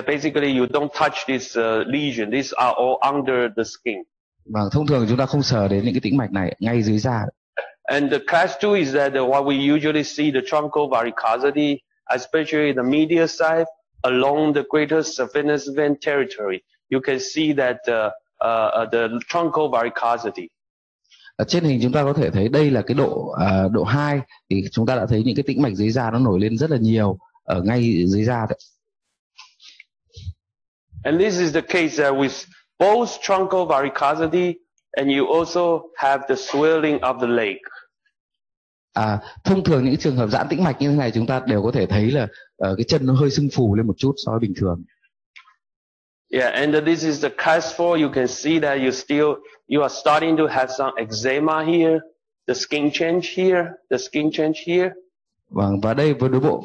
Basically, you don't touch this lesion. These are all under the skin. Và thông thường chúng ta không sờ đến những cái tĩnh mạch này ngay dưới da. And the class 2 is that what we usually see the truncovaricosity, especially the medial side along the greater saphenous vein territory. You can see that the truncovaricosity. Ở trên hình chúng ta có thể thấy đây là cái độ 2 thì chúng ta đã thấy những cái tĩnh mạch dưới da nó nổi lên rất là nhiều ở ngay dưới da đấy. And this is the case with both truncovaricosity and you also have the swelling of the leg. Thông thường những trường hợp giãn tĩnh mạch như thế này chúng ta đều có thể thấy là cái chân nó hơi sưng phù lên một chút so với bình thường. Yeah, and this is the class 4. You can see that you are starting to have some eczema here, the skin change here, the skin change here. Vâng, và đây với đối bộ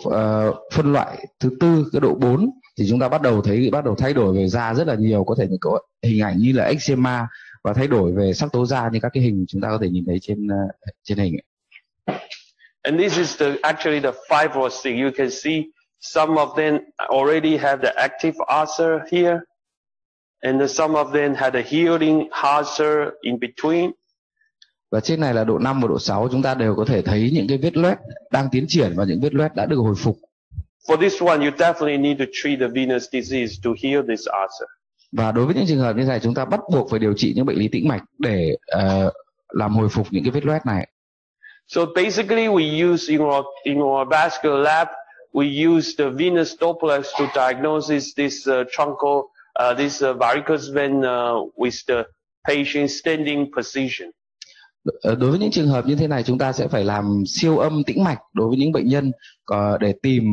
phân loại thứ tư, cái độ 4 thì chúng ta bắt đầu thay đổi về da rất là nhiều, có thể có hình ảnh như là eczema và thay đổi về sắc tố da như các cái hình chúng ta có thể nhìn thấy trên hình. And this is actually the fibrosis. You can see some of them already have the active ulcer here, and some of them had a healing ulcer in between. Và trên này là độ 5 và độ 6, chúng ta đều có thể thấy những cái vết loét đang tiến triển và những vết loét đã được hồi phục. For this one, you definitely need to treat the venous disease to heal this ulcer. Và đối với những trường hợp như thế này, chúng ta bắt buộc phải điều trị những bệnh lý tĩnh mạch để làm hồi phục những cái vết loét này. So basically, we use in our vascular lab, we use the venous Doppler to diagnose this varicose vein with the patient standing position. Đối với những trường hợp như thế này, chúng ta sẽ phải làm siêu âm tĩnh mạch đối với những bệnh nhân để tìm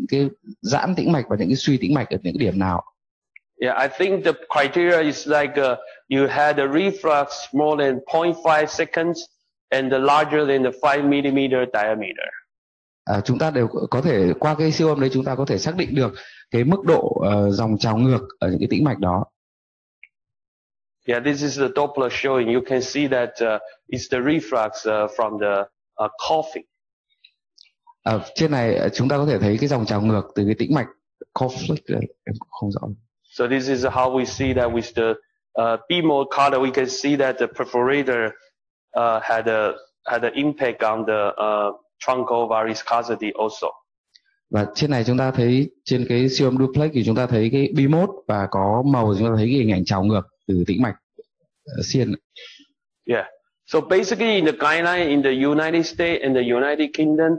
cái giãn tĩnh mạch và những cái suy tĩnh mạch ở những cái điểm nào. Yeah, I think the criteria is like you had a reflux more than 0.5 seconds and larger than the 5 mm diameter. Chúng ta đều có thể qua cái siêu âm đấy chúng ta có thể xác định được cái mức độ dòng trào ngược ở những cái tĩnh mạch đó. Yeah, this is the Doppler showing. You can see that it's the reflux from the coughing. Trên này chúng ta có thể thấy cái dòng trào ngược từ cái tĩnh mạch conflict, em không rõ. So this is how we see that with the B-mode color, we can see that the perforator had an impact on the truncovaricosity also. Và trên này chúng ta thấy trên cái siêu âm duplex thì chúng ta thấy cái B-mode và có màu, chúng ta thấy cái hình ảnh trào ngược từ tĩnh mạch xiên. Yeah. So basically in the guideline in the United States and the United Kingdom,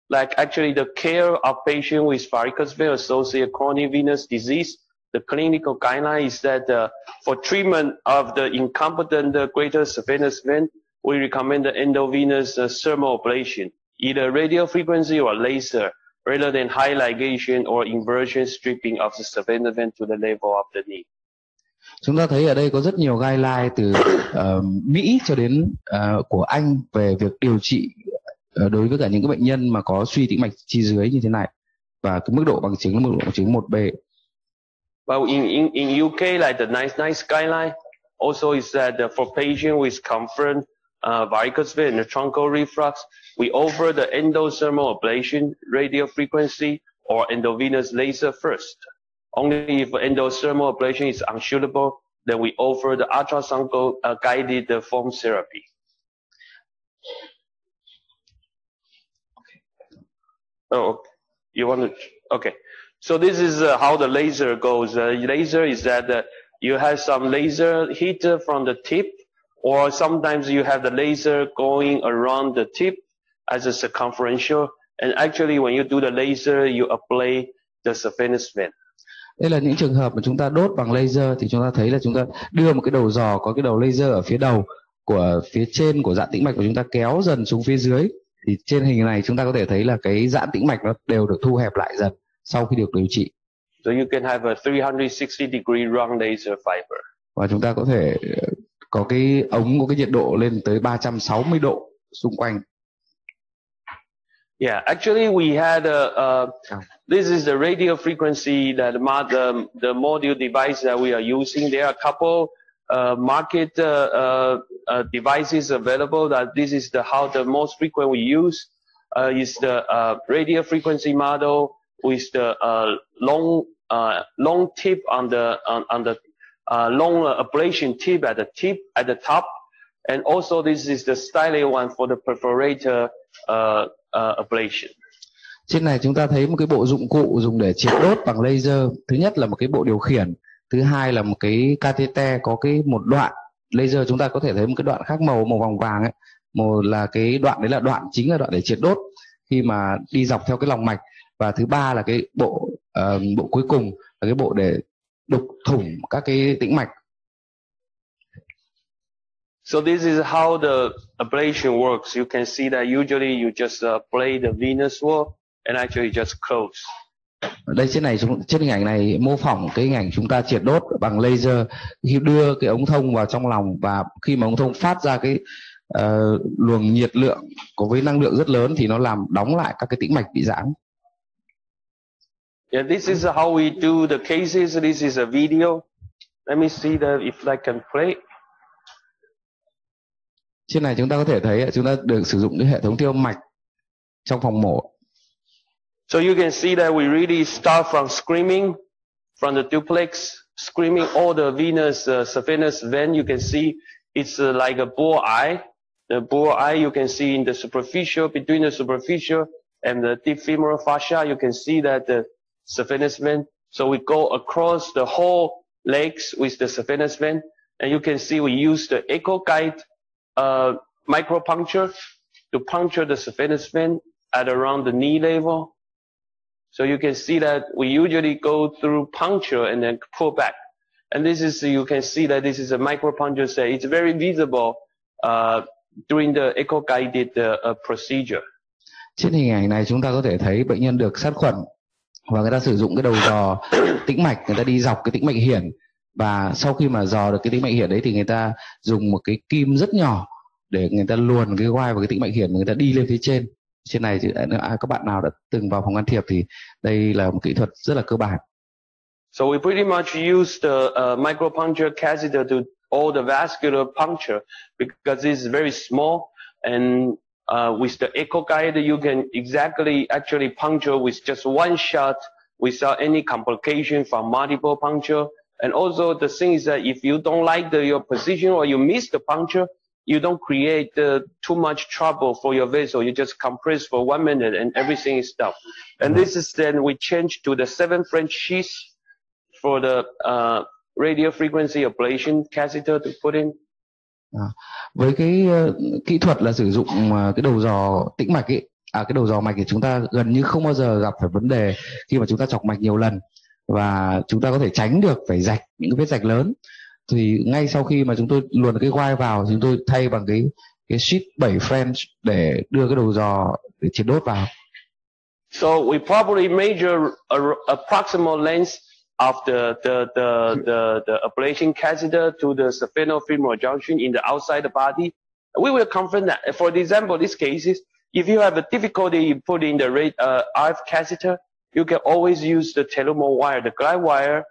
like actually the care of patient with varicose vein associated chronic venous disease, the clinical guideline is that for treatment of the incompetent greater saphenous vein, we recommend the endovenous thermal ablation, either radio frequency or laser, rather than high ligation or inversion stripping of the saphenous vein to the level of the knee. Chúng ta thấy ở đây có rất nhiều guideline từ Mỹ cho đến của Anh về việc điều trị đối với cả những cái bệnh nhân mà có suy tĩnh mạch chi dưới như thế này, và cái mức độ bằng chứng là mức độ bằng chứng 1B. But in UK, like the nice guideline also is that for patient with confirmed varicose vein and truncal reflux, we offer the endothermal ablation radio frequency or endovenous laser first. Only if endothermal ablation is unsuitable, then we offer the ultrasound guided foam therapy. Oh, you want to? Okay. So this is how the laser goes. Laser is that you have some laser heat from the tip, or sometimes you have the laser going around the tip as a circumferential. And actually, when you do the laser, you apply the saphenous vein. Đây là những trường hợp mà chúng ta đốt bằng laser, thì chúng ta thấy là chúng ta đưa một cái đầu giò có cái đầu laser ở phía đầu của phía trên của giãn tĩnh mạch của chúng ta kéo dần xuống phía dưới. Thì trên hình này chúng ta có thể thấy là cái giãn tĩnh mạch nó đều được thu hẹp lại dần sau khi được điều trị. So you can have a 360 degree round laser fiber. Và chúng ta có thể có cái ống có cái nhiệt độ lên tới 360 độ xung quanh. Yeah, actually we had this is the radio frequency that the module device that we are using. There are a couple market devices available. That this is how the most frequent we use is the radio frequency model with the long long tip on the long ablation tip at the top, and also this is the stylish one for the perforator ablation. Trên này chúng ta thấy một cái bộ dụng cụ dùng để triệt đốt bằng laser. Thứ nhất là một cái bộ điều khiển, thứ hai là một cái catheter có một đoạn laser. Chúng ta có thể thấy một cái đoạn khác màu vàng vàng ấy, một là cái đoạn đấy là chính là đoạn để triệt đốt khi mà đi dọc theo cái lòng mạch, và thứ ba là cái bộ cuối cùng là cái bộ để đục thủng các cái tĩnh mạch. So this is how the ablation works. You can see that usually you just ablate the venous wall and actually just close. Ở đây trên hình ảnh này mô phỏng cái hình ảnh chúng ta triệt đốt bằng laser khi đưa cái ống thông vào trong lòng, và khi mà ống thông phát ra cái luồng nhiệt lượng với năng lượng rất lớn thì nó làm đóng lại các cái tĩnh mạch bị giãn. Yeah, this is how we do the cases. This is a video. Let me see if I can play. Trên này chúng ta có thể thấy chúng ta được sử dụng cái hệ thống siêu âm mạch trong phòng mổ. So you can see that we really start from screaming, from the duplex, screaming all the venous saphenous vein. You can see it's like a bull eye. The bull eye you can see in the superficial, between the superficial and the deep femoral fascia. You can see that the saphenous vein. So we go across the whole legs with the saphenous vein, and you can see we use the echo guide micropuncture to puncture the saphenous vein at around the knee level. So you can see that we usually go through puncture and then pull back. And this is, you can see that this is a micropuncture set. It's very visible during the echo-guided procedure. Trên hình ảnh này chúng ta có thể thấy bệnh nhân được sát khuẩn và người ta sử dụng cái đầu dò tĩnh mạch, người ta đi dọc cái tĩnh mạch hiển, và sau khi mà dò được cái tĩnh mạch hiển đấy thì người ta dùng một cái kim rất nhỏ để người ta luồn cái quai vào cái tĩnh mạch hiển, người ta đi lên phía trên. Trên này thì các bạn nào đã từng vào phòng can thiệp thì đây là một kỹ thuật rất là cơ bản. So we pretty much use the micropuncture catheter to all the vascular puncture because it's very small, and with the echo guide you can actually puncture with just one shot without any complication from multiple puncture. And also the thing is that if you don't like your position or you miss the puncture, you don't create too much trouble for your vessel. You just compress for 1 minute and everything is done. And this is then we change to the 7 French sheaths for the radio frequency ablation catheter to put in. Với cái kỹ thuật là sử dụng cái đầu dò tĩnh mạch ấy, cái đầu dò mạch thì chúng ta gần như không bao giờ gặp phải vấn đề khi mà chúng ta chọc mạch nhiều lần, và chúng ta có thể tránh được phải rạch những cái vết rạch lớn. Thì ngay sau khi mà chúng tôi luồn cái quai vào, chúng tôi thay bằng cái sheet 7 French để đưa cái đầu dò để triệt đốt vào. So we probably measure approximate length of the ablation catheter to the saphenofemoral junction in the outside the body. We will confirm that. For example, these cases, if you have a difficulty putting the RF catheter, you can always use the telomere wire, the guide wire,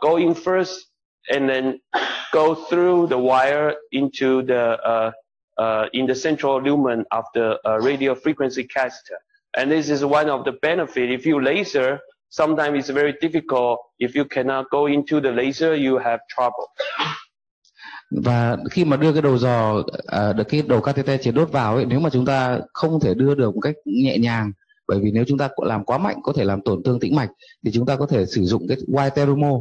go in first, and then go through the wire into in the central lumen of the radio frequency catheter. And this is one of the benefits. If you laser, sometimes it's very difficult. If you cannot go into the laser, you have trouble. Và khi mà đưa cái đầu dò, cái đầu catheter triệt đốt vào ấy, nếu mà chúng ta không thể đưa được một cách nhẹ nhàng, bởi vì nếu chúng ta làm quá mạnh có thể làm tổn thương tĩnh mạch, thì chúng ta có thể sử dụng cái wire terumo.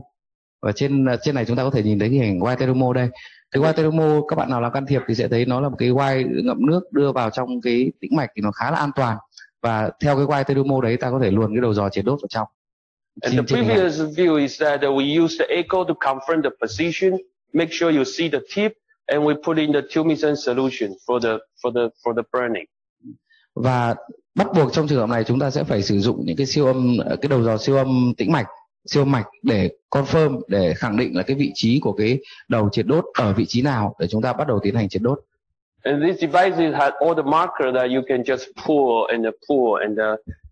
Và trên này chúng ta có thể nhìn thấy cái hình wire terumo đây. Cái wire terumo, các bạn nào làm can thiệp thì sẽ thấy nó là một cái wire ngậm nước đưa vào trong cái tĩnh mạch thì nó khá là an toàn. Và theo cái wire terumo đấy ta có thể luồn cái đầu dò triệt đốt vào trong. And the previous view is that we use the echo to confirm the position, make sure you see the tip, and we put in the tumescent solution for the burning. Và bắt buộc trong trường hợp này chúng ta sẽ phải sử dụng những cái cái đầu dò siêu âm tĩnh mạch, siêu âm mạch để confirm, để khẳng định là cái vị trí của cái đầu triệt đốt ở vị trí nào để chúng ta bắt đầu tiến hành triệt đốt. And this device has all the marker that you can just pull and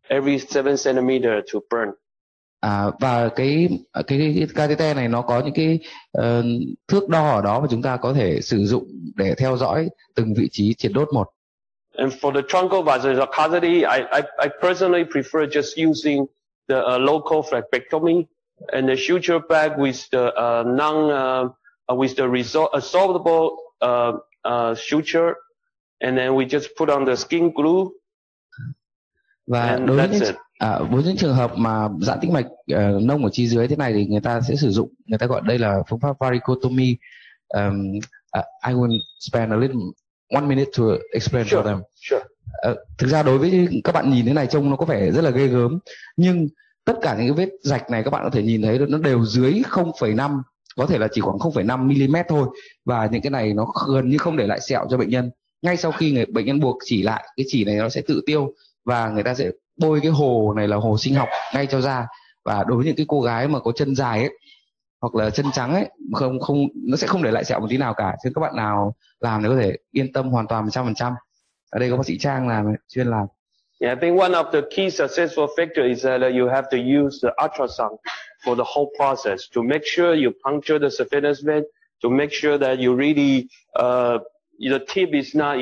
every 7 centimeter to burn. Và cái catheter này nó có những cái thước đo ở đó mà chúng ta có thể sử dụng để theo dõi từng vị trí triệt đốt một. And for the truncal vascular cavity, I personally prefer just using the local flebectomy and the suture back with the with the resolvable suture, and then we just put on the skin glue. Và And đối that's it. với những trường hợp mà giãn tĩnh mạch nông ở chi dưới thế này thì người ta sẽ sử dụng, người ta gọi đây là phương pháp varicotomy. I will spend a little 1 minute to explain Sure, for them. sure. Thực ra đối với các bạn nhìn thế này trông nó có vẻ rất là ghê gớm, nhưng tất cả những cái vết rạch này các bạn có thể nhìn thấy nó đều dưới 0,5, có thể là chỉ khoảng 0,5 mm thôi, và những cái này nó gần như không để lại sẹo cho bệnh nhân. Ngay sau khi bệnh nhân buộc chỉ lại, cái chỉ này nó sẽ tự tiêu và người ta sẽ bôi cái hồ này là hồ sinh học ngay cho da. Và đối với những cái cô gái mà có chân dài ấy hoặc là chân trắng ấy, không nó sẽ không để lại sẹo một tí nào cả. Chứ các bạn nào làm thì có thể yên tâm hoàn toàn 100%. Ở đây có bác sĩ Trang làm, chuyên làm. Yeah, I think one of the key successful factors is that you have to use the ultrasound for the whole process to make sure you puncture the saphenous vein, to make sure that you really the tip is not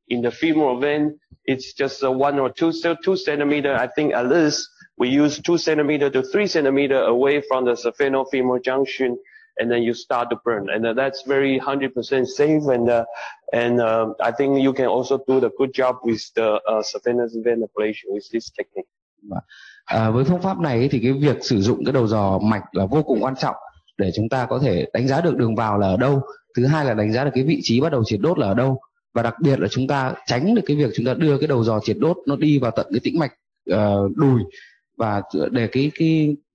in the femoral vein. It's just 1 or 2 centimeter. I think at least we use 2 centimeter to 3 centimeter away from the saphenofemoral junction, and then you start to burn. And that's very 100% safe. And I think you can also do the good job with the saphenous vein ablation with this technique. Với phương pháp này thì cái việc sử dụng cái đầu giò mạch là vô cùng quan trọng để chúng ta có thể đánh giá được đường vào là ở đâu. Thứ hai là đánh giá được cái vị trí bắt đầu triệt đốt là ở đâu. Và đặc biệt là chúng ta tránh được cái việc chúng ta đưa cái đầu giò triệt đốt nó đi vào tận cái tĩnh mạch đùi. Và để cái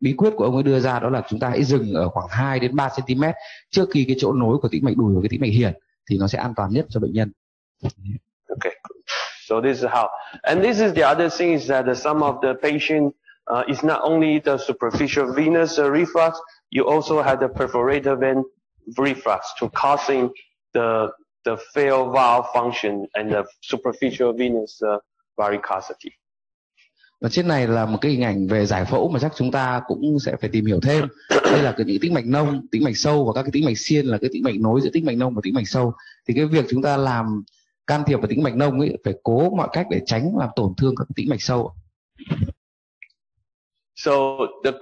bí quyết của ông ấy đưa ra đó là chúng ta hãy dừng ở khoảng 2 đến 3 cm trước khi cái chỗ nối của tĩnh mạch đùi và cái tĩnh mạch hiển, thì nó sẽ an toàn nhất cho bệnh nhân. Okay, so this is how. And this is the other thing is that some of the patient is not only the superficial venous reflux, you also have the perforated vein reflux to causing the failed valve function and the superficial venous varicosity. Và trên này là một cái hình ảnh về giải phẫu mà chắc chúng ta cũng sẽ phải tìm hiểu thêm. Đây là những tĩnh mạch nông, tĩnh mạch sâu, và các cái tĩnh mạch xiên là cái tĩnh mạch nối giữa tĩnh mạch nông và tĩnh mạch sâu. Thì cái việc chúng ta làm can thiệp vào tĩnh mạch nông ấy phải cố mọi cách để tránh làm tổn thương các tĩnh mạch sâu. So the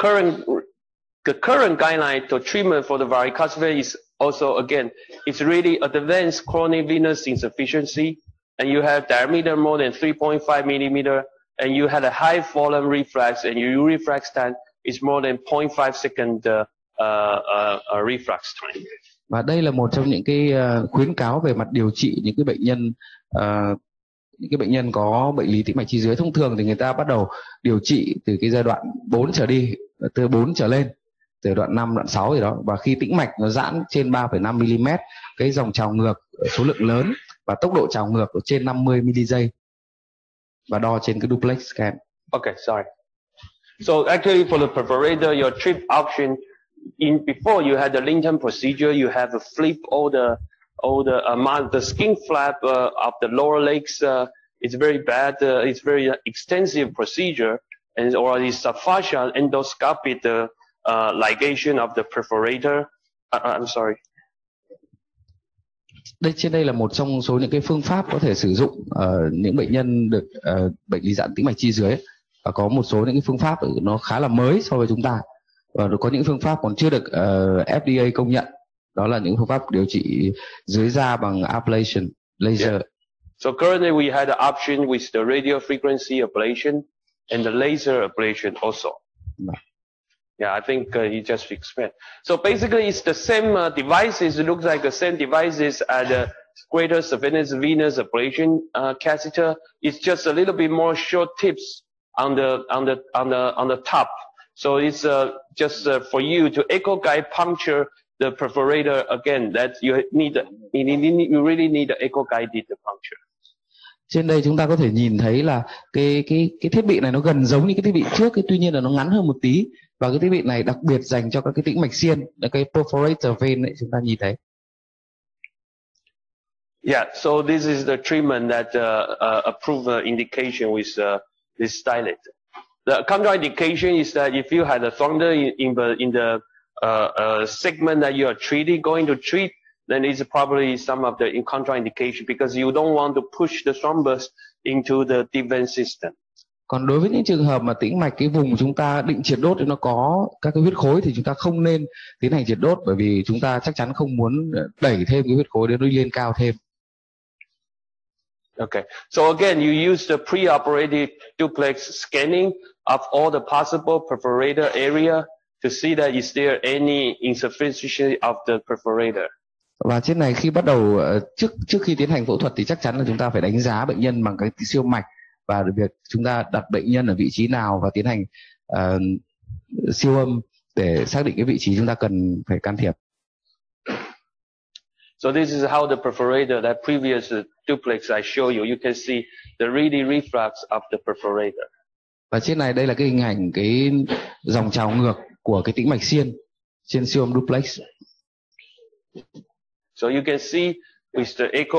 current guideline to treatment for the varicose vein is also, again, it's really advanced chronic venous insufficiency, and you have diameter more than 3.5 millimeter, and you had a high volume reflex, and your reflex time is more than 0.5 second reflex time. Và đây là một trong những cái khuyến cáo về mặt điều trị những cái bệnh nhân có bệnh lý tĩnh mạch chi dưới. Thông thường thì người ta bắt đầu điều trị từ cái giai đoạn 4 trở đi, từ 4 trở lên, từ đoạn 5, đoạn 6 gì đó. Và khi tĩnh mạch nó giãn trên 3,5 mm, cái dòng trào ngược số lượng lớn và tốc độ trào ngược ở trên 50 mili/giây, và đo trên cái duplex scan. Okay, sorry. So actually for the perforator, your trip option, before you had the Linton procedure, you have to flip all the skin flap of the lower legs. It's very bad. It's very extensive procedure, and already subfascial endoscopic ligation of the perforator. I'm sorry. Trên đây là một trong số những cái phương pháp có thể sử dụng những bệnh nhân được bệnh lý giãn tĩnh mạch chi dưới. Và có một số những cái phương pháp nó khá là mới so với chúng ta, và có những phương pháp còn chưa được FDA công nhận. Đó là những phương pháp điều trị dưới da bằng ablation, laser. Yeah. So currently we had the option with the radio frequency ablation and the laser ablation also. Yeah, I think you just explained. So basically it's the same devices. It looks like the same devices as the greater saphenous venous ablation catheter. It's just a little bit more short tips on the top. So it's just for you to echo guide puncture the perforator again. That you really need the echo guided puncture. Trên đây chúng ta có thể nhìn thấy là cái thiết bị này nó gần giống như cái thiết bị trước, tuy nhiên là nó ngắn hơn một tí, và cái thiết bị này đặc biệt dành cho các cái tĩnh mạch xiên, cái perforator vein ấy, chúng ta nhìn thấy. Yeah, so this is the treatment that approved indication with this stylet. The contraindication is that if you had a thunder in the segment that you are going to treat, then it's probably some of the contraindication because you don't want to push the thrombus into the deep vein system. Còn đối với những trường hợp mà tĩnh mạch cái vùng chúng ta định triệt đốt thì nó có các cái huyết khối thì chúng ta không nên tiến hành triệt đốt, bởi vì chúng ta chắc chắn không muốn đẩy thêm cái huyết khối đến nó lên cao thêm. Okay. So again, you use the preoperative duplex scanning of all the possible perforator area to see that is there any insufficiency of the perforator. Và trên này khi bắt đầu trước khi tiến hành phẫu thuật thì chắc chắn là chúng ta phải đánh giá bệnh nhân bằng cái siêu mạch và việc chúng ta đặt bệnh nhân ở vị trí nào và tiến hành siêu âm để xác định cái vị trí chúng ta cần phải can thiệp. So this is how the perforator, that previous duplex I show you, you can see the really reflux of the perforator. Và trên này đây là cái hình ảnh cái dòng trào ngược của cái tĩnh mạch xiên trên siêu âm duplex. So you can see with the echo,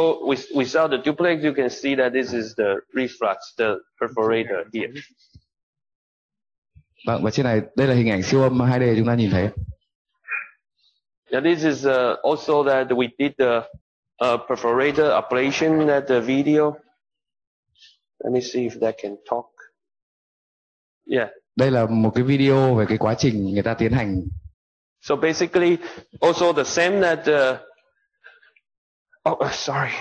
without the duplex, you can see that this is the reflux, the perforator here. Vâng, và trên này đây là hình ảnh siêu âm 2D chúng ta nhìn thấy. Now this is also that we did the perforator ablation at the video. Let me see if that can talk. Yeah. Đây là một cái video về cái quá trình người ta tiến hành. So basically, also the same that. Sorry.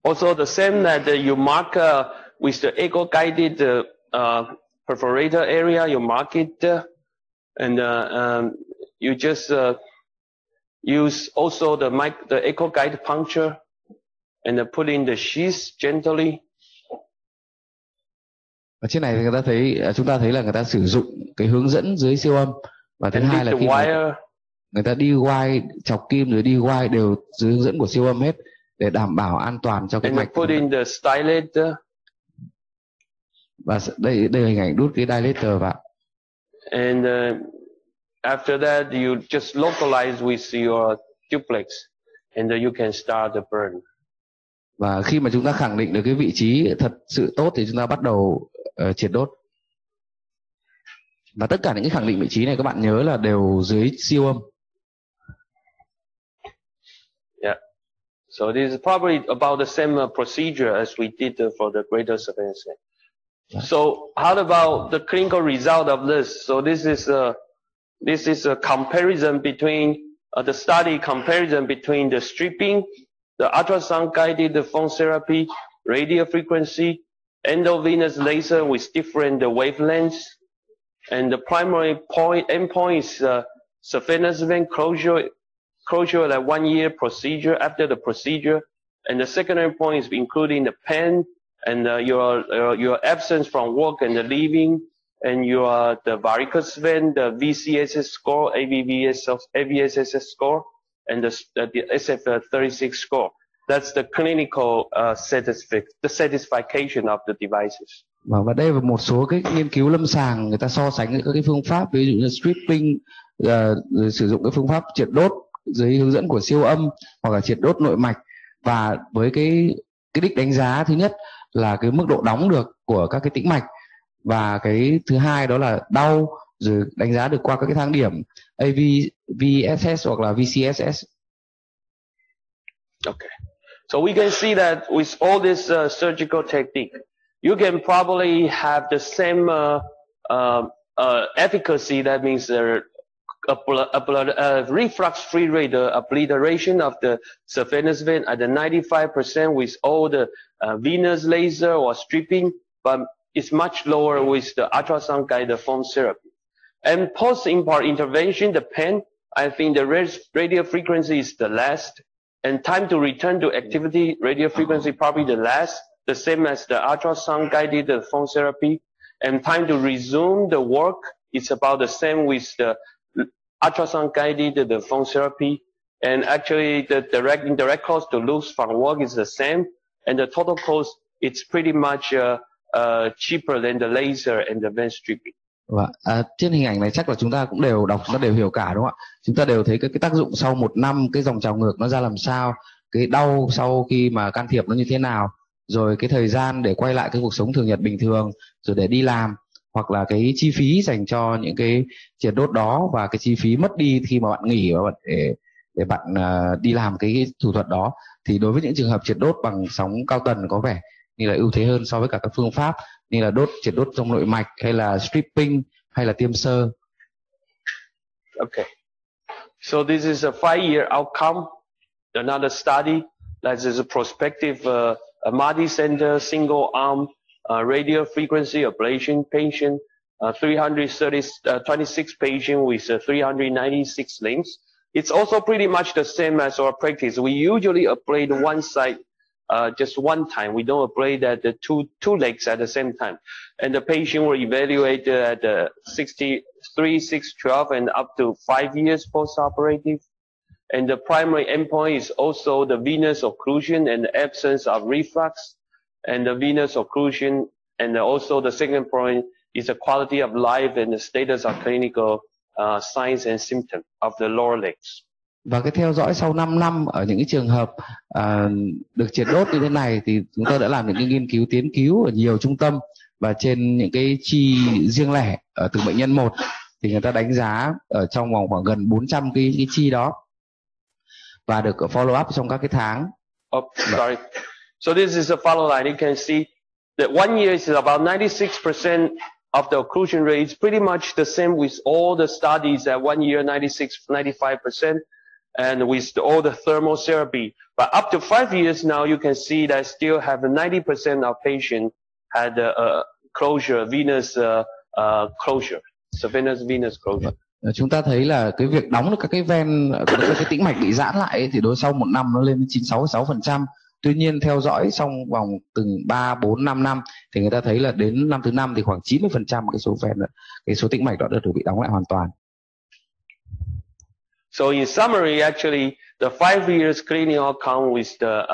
Also the same that you mark with the echo-guided perforator area, you mark it, and you just use also the echo-guided puncture, and put in the sheath gently. Ở trên này người ta thấy, chúng ta thấy là người ta sử dụng cái hướng dẫn dưới siêu âm, và thứ hai là khi người ta đi quay chọc kim rồi đi quay đều dưới hướng dẫn của siêu âm hết để đảm bảo an toàn cho cái mạch. Put in the dilator. Và đây là hình ảnh đút cái dilator vào. And after that you just localize with your duplex and you can start the burn. Và khi mà chúng ta khẳng định được cái vị trí thật sự tốt thì chúng ta bắt đầu triệt đốt. Và tất cả những cái khẳng định vị trí này các bạn nhớ là đều dưới siêu âm. Yeah. So this is probably about the same procedure as we did for the greater surveillance. So how about the clinical result of this? So this is a comparison between the study comparison between the stripping, the ultrasound guided phone therapy, radio frequency, endovenous laser with different wavelengths, and the primary endpoint is surveillance vein closure like 1 year procedure after the procedure, and the secondary point is including the pain and your absence from work and the leaving, and the varicose vein, the VCSS score, AVSS score, and the SF36 score. That's the clinical satisfaction of the devices. Và đây là một số cái nghiên cứu lâm sàng người ta so sánh các cái phương pháp, ví dụ như stripping, sử dụng cái phương pháp triệt đốt dưới hướng dẫn của siêu âm hoặc là triệt đốt nội mạch, và với cái đích đánh giá thứ nhất là cái mức độ đóng được của các cái tĩnh mạch, và cái thứ hai đó là đau, rồi đánh giá được qua các cái thang điểm AVSS hoặc là VCSS. Okay. So we can see that with all this surgical technique, you can probably have the same efficacy. That means reflux-free rate, the obliteration of the surveillance vein at the 95% with all the venous laser or stripping, but it's much lower with the ultrasound-guided phone therapy. And post-implant intervention, the pain, I think the radio frequency is the last, and time to return to activity, radio frequency probably the last, the same as the ultrasound-guided phone therapy, and time to resume the work is about the same with the ultrasound-guided phone therapy, and actually the indirect cost to lose from work is the same, and the total cost it's pretty much cheaper than the laser and the vein stripping. Trên hình ảnh này chắc là chúng ta cũng đều đọc, chúng ta đều hiểu cả đúng không ạ? Chúng ta đều thấy cái tác dụng sau 1 năm, cái dòng trào ngược nó ra làm sao, cái đau sau khi mà can thiệp nó như thế nào, rồi cái thời gian để quay lại cái cuộc sống thường nhật bình thường, rồi để đi làm, hoặc là cái chi phí dành cho những cái triệt đốt đó, và cái chi phí mất đi khi mà bạn nghỉ và bạn để để bạn đi làm cái thủ thuật đó. Thì đối với những trường hợp triệt đốt bằng sóng cao tần có vẻ như là ưu thế hơn so với cả các phương pháp như là triệt đốt trong nội mạch hay là stripping hay là tiêm sơ. Okay. So this is a 5-year outcome. Another study that is a prospective multi-center single-arm radio frequency ablation patient, 326 patients with 396 limbs. It's also pretty much the same as our practice. We usually ablate one side just one time. We don't ablate at the two legs at the same time. And the patient were evaluated at 63, 6, 12, and up to 5 years post-operative. And the primary endpoint is also the venous occlusion and the absence of reflux. And the venous occlusion, and also the second point is the quality of life and the status of clinical signs and symptoms of the lower legs. Và cái theo dõi sau 5 năm ở những cái trường hợp được triệt đốt như thế này thì chúng tôi đã làm những cái nghiên cứu tiến cứu ở nhiều trung tâm và trên những cái chi riêng lẻ ở từng bệnh nhân một, thì người ta đánh giá ở trong vòng khoảng gần 400 cái chi đó và được follow up trong các cái tháng. Oh, sorry. So this is a follow line. You can see that 1 year is about 96% of the occlusion rate. Is pretty much the same with all the studies at 1 year, 96, 95%, and with all the thermal therapy. But up to 5 years now, you can see that still have 90% of patients had closure, venous closure, so venous closure. Chúng ta thấy là cái việc đóng được các cái ven, các cái tĩnh mạch bị giãn lại ấy, thì đối sau 1 năm nó lên đến 96%. Tuy nhiên theo dõi trong vòng từng 3, 4, 5 năm thì người ta thấy là đến năm thứ 5 thì khoảng 90% cái số ven, cái số tĩnh mạch đó được bị đóng lại hoàn toàn. So in summary, actually, the 5 years clinical outcome with the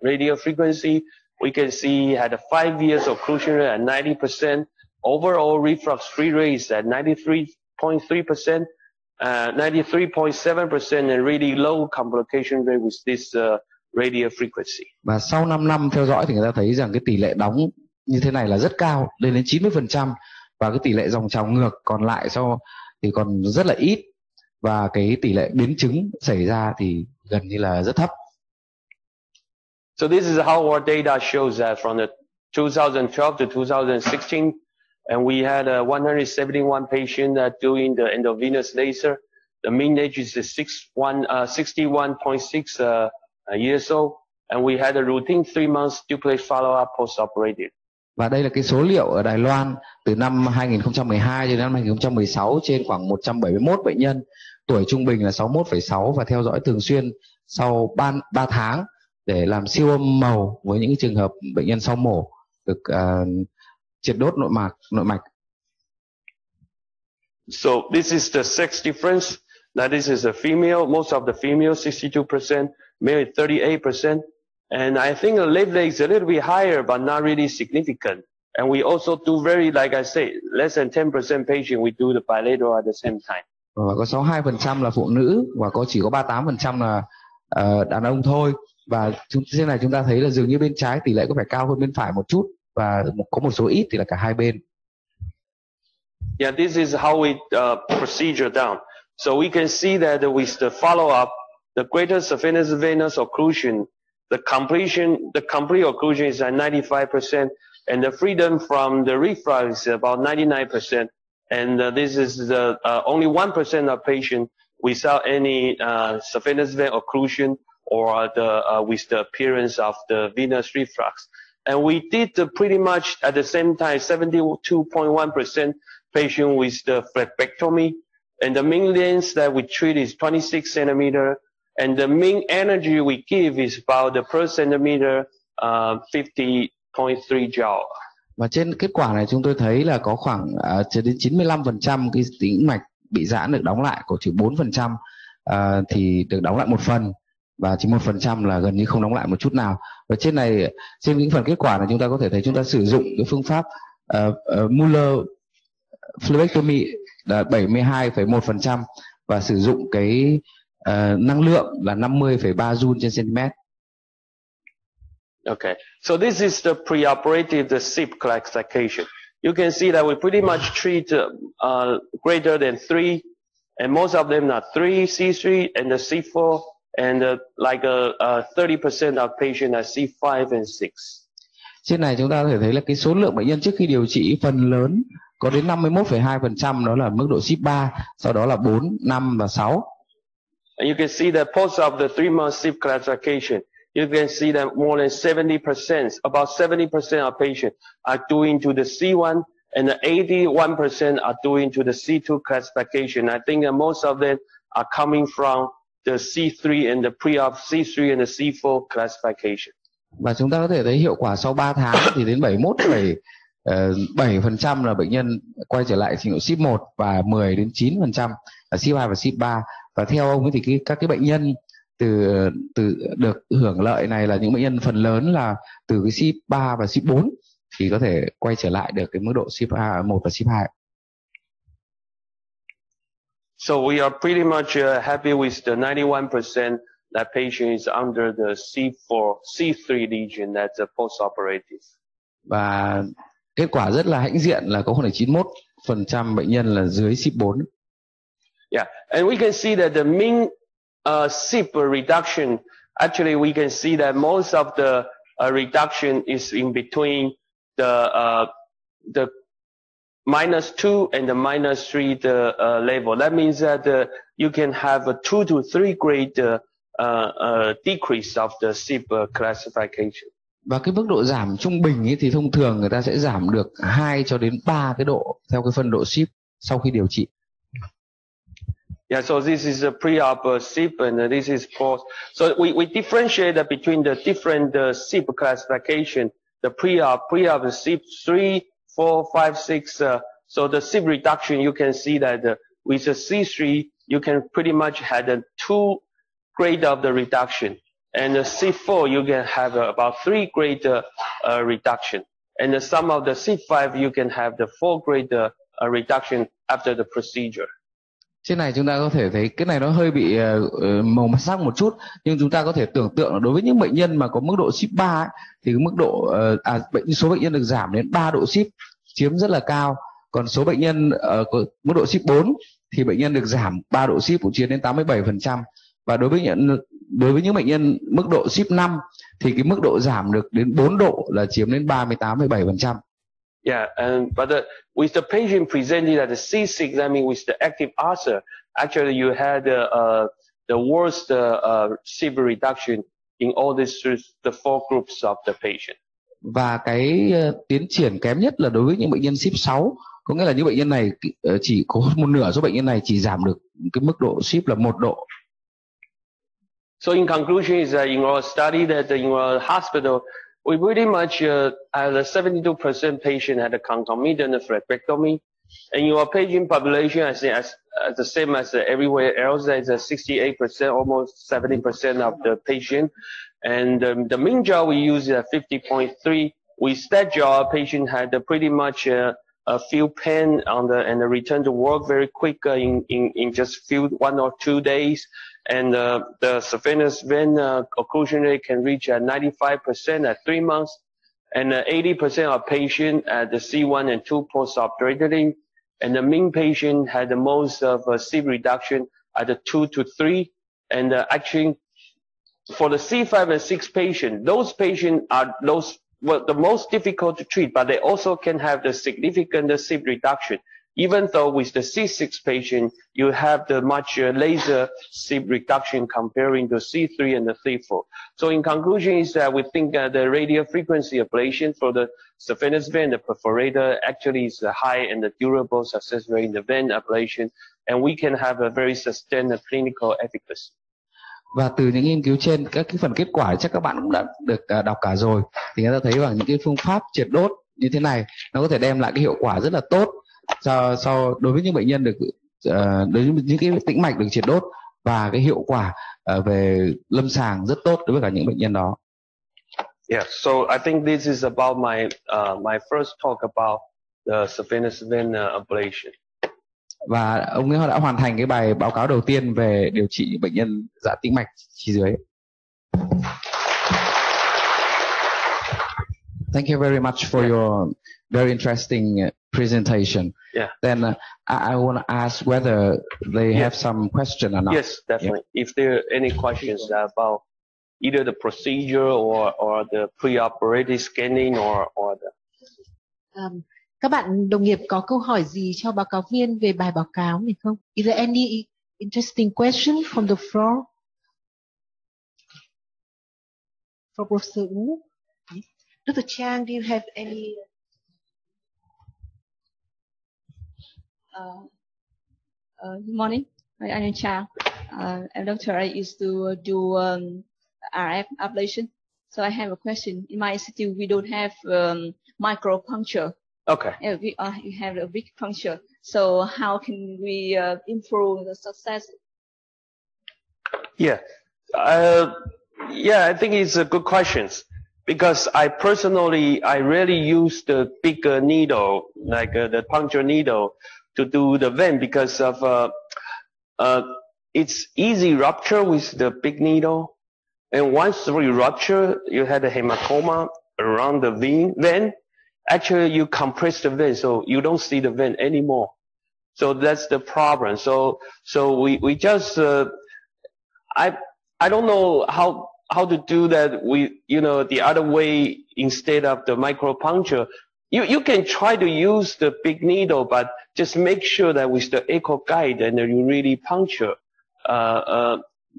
radio frequency, we can see had a 5 years occlusion rate at 90%, overall reflux-free rate is at 93.3%, 93.7%, and really low complication rate with this radio frequency. Và sau 5 năm theo dõi thì người ta thấy rằng cái tỷ lệ đóng như thế này là rất cao, lên đến 90%, và cái tỷ lệ dòng trào ngược còn lại sau thì còn rất là ít, và cái tỷ lệ biến chứng xảy ra thì gần như là rất thấp. So this is how our data shows that from the 2012 to 2016, and we had 171 patients doing the endovenous laser. The mean age is 61.6 years old, and we had a routine 3 months duplex follow-up post-operative. Và đây là cái số liệu ở Đài Loan từ năm 2012 đến năm 2016 trên khoảng 171 bệnh nhân, tuổi trung bình là 61,6 và theo dõi thường xuyên sau 3 tháng để làm siêu âm màu với những trường hợp bệnh nhân sau mổ được triệt đốt nội mạch. So this is the sex difference. Now this is a female, most of the female 62%, male 38%. And I think the left leg is a little bit higher, but not really significant. And we also do very, like I say, less than 10% patient, we do the bilateral at the same time. Và có 62% là phụ nữ và chỉ có 38% là đàn ông thôi. Và trên này chúng ta thấy là dường như bên trái tỷ lệ có vẻ cao hơn bên phải một chút, và có một số ít thì là cả hai bên. Yeah, this is how we procedure down. So we can see that with the follow-up, the greater venous occlusion, the complete occlusion is at 95%, and the freedom from the reflux is about 99%. And this is the only 1% of patients without any venous vein occlusion or with the appearance of the venous reflux. And we did pretty much at the same time 72.1% patient with the flebectomy, and the mean length that we treat is 26 centimeter. And the mean energy we give is about the per centimeter 50.3 joule. Và trên kết quả này chúng tôi thấy là có khoảng cho đến 95% cái tĩnh mạch bị giãn được đóng lại, có chỉ 4% thì được đóng lại một phần, và chỉ 1% là gần như không đóng lại một chút nào. Và trên này, trên những phần kết quả này chúng ta có thể thấy chúng ta sử dụng cái phương pháp Muller flebectomy là 72,1% và sử dụng cái năng lượng là 50,3 joule trên cm. Okay, so this is the preoperative, the SIP classification. You can see that we pretty much treat greater than 3 and most of them are 3, C3, and the C4, and like 30% of patients are C5 and 6. Trên này chúng ta có thể thấy là cái số lượng bệnh nhân trước khi điều trị phần lớn có đến 51,2% đó là mức độ SIP 3, sau đó là 4, 5 và 6. And you can see that post of the 3-month SIP classification, you can see that more than 70%, about 70% of patients are due into the C1, and 81% are due into the C2 classification. I think that most of them are coming from the C3 and the pre-op C3 and the C4 classification. Và chúng ta có thể thấy hiệu quả sau 3 tháng thì đến 71,7% là bệnh nhân quay trở lại trình độ SIP 1 và 10 đến 9% là SIP 2 và SIP 3. Và theo ông ấy thì các cái bệnh nhân từ được hưởng lợi này là những bệnh nhân phần lớn là từ cái SIP 3 và SIP 4 thì có thể quay trở lại được cái mức độ SIP 1 và SIP 2. So we are pretty much happy with the 91% that patient is under the C4, C3 lesion that's post-operative. Và kết quả rất là hãnh diện là có khoảng 91% bệnh nhân là dưới SIP 4. Yeah, and we can see that the mean SIP reduction, actually we can see that most of the reduction is in between the -2 and the -3 level. That means that you can have a 2 to 3 grade decrease of the SIP classification. Và cái mức độ giảm trung bình ấy thì thông thường người ta sẽ giảm được 2 cho đến 3 cái độ theo cái phân độ SIP sau khi điều trị. Yeah, so this is a pre-op SIP and this is post. So we differentiate between the different SIP classification. The pre-op is SIP 3, 4, 5, 6. So the SIP reduction, you can see that with the C3, you can pretty much have a 2 grade of the reduction. And the C4, you can have about 3 grade reduction. And some of the C5, you can have the 4 grade reduction after the procedure. Trên này chúng ta có thể thấy cái này nó hơi bị màu sắc một chút, nhưng chúng ta có thể tưởng tượng là đối với những bệnh nhân mà có mức độ SIP 3 ấy, thì mức độ số bệnh nhân được giảm đến 3 độ SIP chiếm rất là cao. Còn số bệnh nhân có mức độ SIP 4 thì bệnh nhân được giảm 3 độ SIP cũng chiếm đến 87%. Và đối với những bệnh nhân mức độ SIP 5 thì cái mức độ giảm được đến 4 độ là chiếm đến 38,7%. Yeah, but with the patient presented at the C6, I mean with the active ulcer, actually you had the worst SIP reduction in all the 4 groups of the patient. Và cái tiến triển kém nhất là đối với những bệnh nhân SIP 6, có nghĩa là những bệnh nhân này chỉ có một nửa số bệnh nhân này chỉ giảm được cái mức độ SIP là 1 độ. So in conclusion is that in our study that in our hospital, we pretty much had a 72% patient had a concomitant nephrectomy. And your patient population, I think, as the same as everywhere else, is 68%, almost 70% of the patient. And the mean jaw we use is at 50.3. With that jaw, patient had pretty much a few pain and the return to work very quick in just 1 or 2 days. And the saphenous vein occlusion rate can reach at 95% at 3 months, and 80% of patients at the C1 and 2 post-operatively, and the mean patient had the most of SIP reduction at the 2 to 3, and actually for the C5 and 6 patients, those patients are the most difficult to treat, but they also can have the significant SIP reduction. Even though with the C6 patient, you have the much laser SIP reduction comparing to C3 and the C4. So in conclusion is that we think the radio frequency ablation for the saphenous vein, the perforator, actually is high and the durable success rate in the vein ablation, and we can have a very sustained clinical efficacy. Và từ những nghiên cứu trên, các cái phần kết quả chắc các bạn cũng đã được đọc cả rồi, thì người ta thấy bằng những cái phương pháp triệt đốt như thế này nó có thể đem lại cái hiệu quả rất là tốt đối với những bệnh nhân được đối với những cái tĩnh mạch được triệt đốt, và cái hiệu quả về lâm sàng rất tốt đối với cả những bệnh nhân đó. Yeah, so I think this is about my first talk about the saphenous vein ablation. Và ông ấy đã hoàn thành cái bài báo cáo đầu tiên về điều trị bệnh nhân dạ tĩnh mạch chi dưới. Thank you very much for your very interesting presentation. Yeah. Then I want to ask whether they have some question or not. Yes, definitely. If there are any questions about either the procedure or the preoperative scanning or the Các bạn đồng nghiệp có câu hỏi gì cho báo cáo viên về bài báo cáo này không? Is there any interesting question from the floor? For Professor Wu? Dr. Chang, do you have any? Good morning. I am Chang. I'm a doctor. I used to do RF ablation. So I have a question. In my institute, we don't have micropuncture. Okay. We have a big puncture. So how can we improve the success? Yeah. I think it's a good question because I rarely use the bigger needle, like the puncture needle, to do the vein because of it's easy rupture with the big needle, and once we rupture, you had a hematoma around the vein. Actually, you compress the vein, so you don't see the vein anymore. So that's the problem. So we just I don't know how to do that with, the other way instead of the micropuncture. You can try to use the big needle, but just make sure that with the echo guide and you really puncture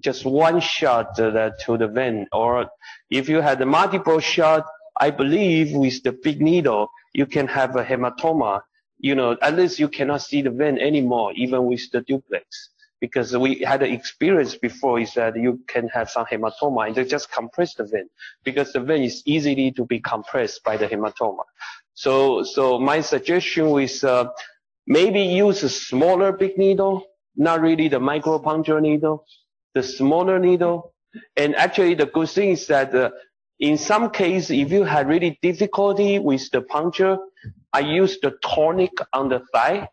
just one shot to the vein. Or if you had a multiple shot, I believe with the big needle, you can have a hematoma. At least you cannot see the vein anymore, even with the duplex. Because we had an experience before is that you can have some hematoma and they just compress the vein because the vein is easily to be compressed by the hematoma. So my suggestion is maybe use a smaller big needle, not really the micropuncture needle, the smaller needle. And actually the good thing is that in some case, if you had really difficulty with the puncture, I use the tonic on the thigh.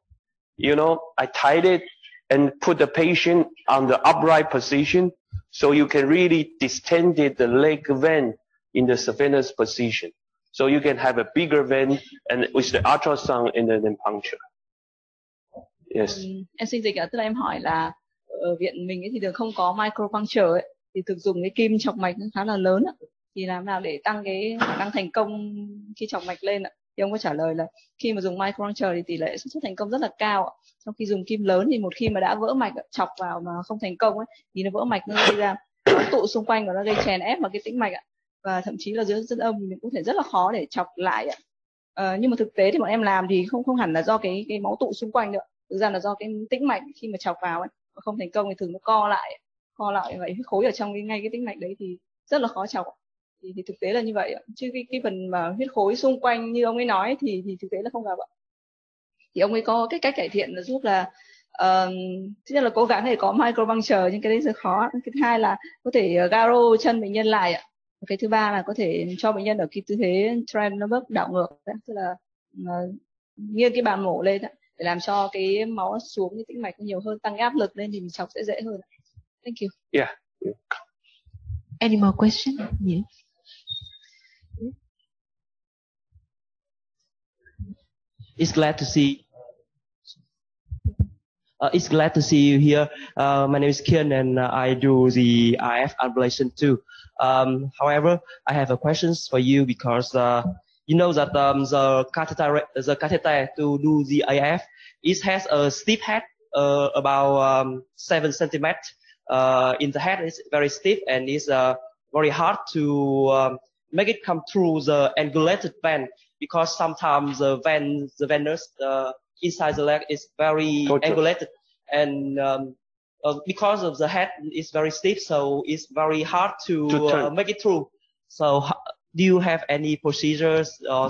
I tied it and put the patient on the upright position so you can really distend the leg vein in the saphenous position. So you can have a bigger vein and with the ultrasound and then puncture. Yes. Em xin dịch ạ, tức là em hỏi là ở viện mình ấy thì không có micropuncture ấy, thì thực dùng cái kim chọc mạch nó khá là lớn ạ. Thì làm nào để tăng cái khả năng thành công khi chọc mạch lên ạ? Thì ông có trả lời là khi mà dùng micropuncture thì tỷ lệ sản xuất thành công rất là cao ạ. Trong khi dùng kim lớn thì một khi mà đã vỡ mạch chọc vào mà không thành công ấy, thì nó vỡ mạch nó gây ra máu tụ xung quanh và nó gây chèn ép vào cái tĩnh mạch ạ. Và thậm chí là dưới dẫn âm thì mình cũng thể rất là khó để chọc lại ạ. Nhưng mà thực tế thì bọn em làm thì không hẳn là do cái máu tụ xung quanh nữa. Thực ra là do cái tĩnh mạch khi mà chọc vào ấy mà không thành công thì thường nó co lại vậy, cái khối ở trong ngay cái tĩnh mạch đấy thì rất là khó chọc. Thì thực tế là như vậy ạ. Chứ cái phần mà huyết khối xung quanh như ông ấy nói thì thực tế là không gặp ạ. Thì ông ấy có cái cách cải thiện là giúp là thứ nhất là cố gắng để có micropuncture, nhưng cái đấy rất khó. Cái thứ hai là có thể garo chân bệnh nhân lại ạ. Cái thứ ba là có thể cho bệnh nhân ở cái tư thế Trendelenburg đảo ngược, tức là nghiêng cái bàn mổ lên để làm cho cái máu xuống cái tĩnh mạch nhiều hơn, tăng áp lực lên thì mình chọc sẽ dễ hơn. Thank you. Yeah. Any more question? Yes. It's glad to see you here. My name is Kian, and I do the IF ablation too. However, I have a questions for you because you know that the catheter to do the IF, it has a steep head, about 7 centimeters. In the head, it's very stiff and it's very hard to make it come through the angulated vein, because sometimes the venous inside the leg is very angulated, and because of the head is very stiff, so it's very hard to make it through. So do you have any procedures or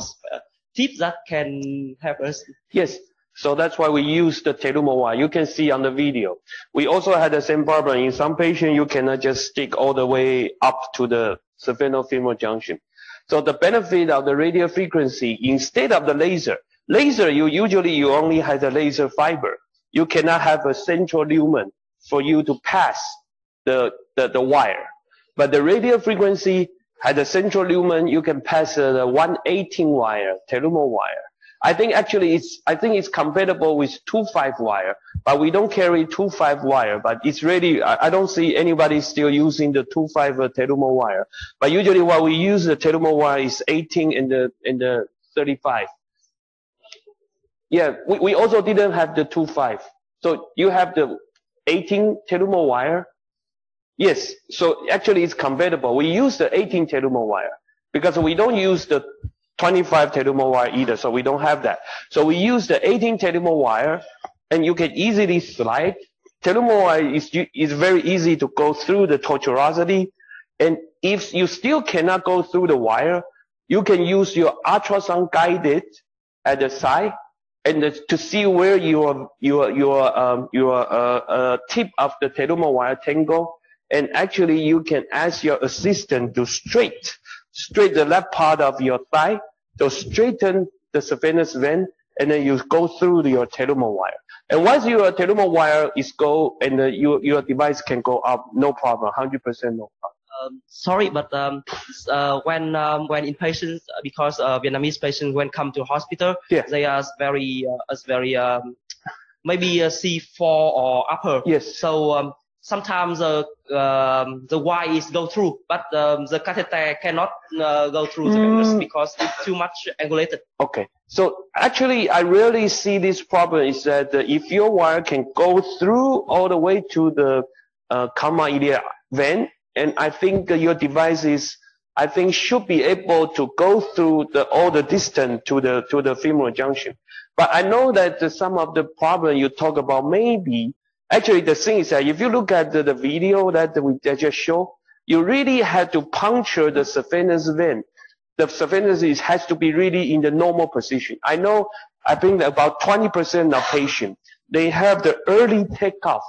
tips that can help us? Yes. So that's why we use the telumo wire. You can see on the video. We also had the same problem. In some patients, you cannot just stick all the way up to the saphenofemoral junction. So the benefit of the radio frequency, instead of the laser, you usually only have the laser fiber. You cannot have a central lumen for you to pass the wire. But the radio frequency had a central lumen. You can pass the 118 wire, telumo wire. I think actually it's compatible with 2.5 wire, but we don't carry 2.5 wire, but it's really, I don't see anybody still using the 2.5 Terumo wire. But usually what we use the Terumo wire is 18 and the 35. Yeah, we also didn't have the 2.5. So you have the 18 Terumo wire. Yes, so actually it's compatible. We use the 18 Terumo wire because we don't use the 25 Terumo wire either, so we don't have that. So we use the 18 Terumo wire, and you can easily slide. Terumo wire is very easy to go through the tortuosity, and if you still cannot go through the wire, you can use your ultrasound guided at the side, and to see where your tip of the Terumo wire tangle, and actually you can ask your assistant to straight the left part of your thigh, to straighten the saphenous vein, and then you go through your Terumo wire. And once your Terumo wire is go, and your device can go up, no problem, 100% no problem. Sorry, but when in patients, because Vietnamese patients when come to hospital, yeah, they are very maybe C4 or upper. Yes. So sometimes the wire is go through, but the catheter cannot go through the venous because it's too much angulated. Okay. So actually, I rarely see this problem is that if your wire can go through all the way to the comma iliac vein, and I think your device is, I think should be able to go through all the distance to the femoral junction. But I know that some of the problem you talk about maybe, actually the thing is that if you look at the video that we just showed, you really had to puncture the saphenous vein. The saphenous has to be really in the normal position. I know, I think that about 20% of patients, they have the early takeoff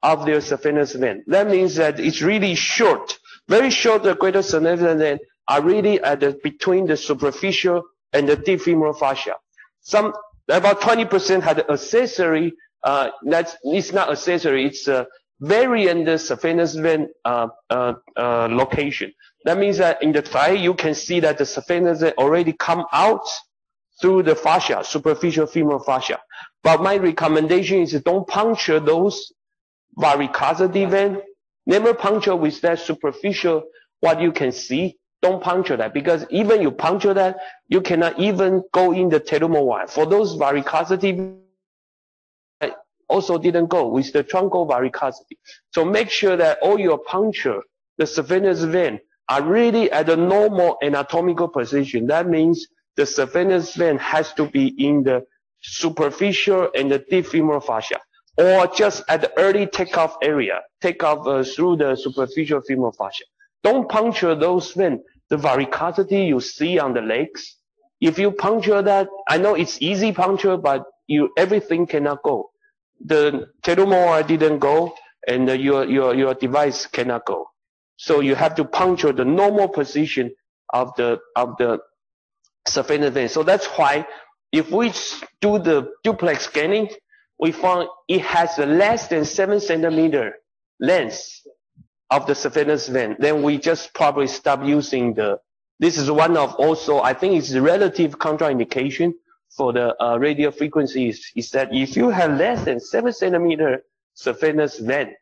of their saphenous vein. That means that it's really short, very short. The greater saphenous vein are really at between the superficial and the deep femoral fascia. About 20% had accessory. It's not accessory. It's a variant saphenous vein location. That means that in the thigh you can see that the saphenous vein already come out through the fascia, superficial femoral fascia. But my recommendation is don't puncture those varicosity vein. Never puncture with that superficial, what you can see. Don't puncture that, because even you puncture that, you cannot even go in the Terumo wire. For those varicosity, also didn't go with the truncal varicosity. So make sure that all your puncture, the saphenous vein, are really at a normal anatomical position. That means the saphenous vein has to be in the superficial and the deep femoral fascia, or just at the early takeoff area, takeoff through the superficial femoral fascia. Don't puncture those veins, the varicosity you see on the legs. If you puncture that, I know it's easy puncture, but everything cannot go. The Terumo wire didn't go, and your device cannot go. So you have to puncture the normal position of the saphenous vein. So that's why if we do the duplex scanning, we found it has a less than 7 centimeter length of the saphenous vein. Then we just probably stop using this is one of also, I think it's relative contraindication for the radio frequencies, is that if you have less than 7 centimeter saphenous vein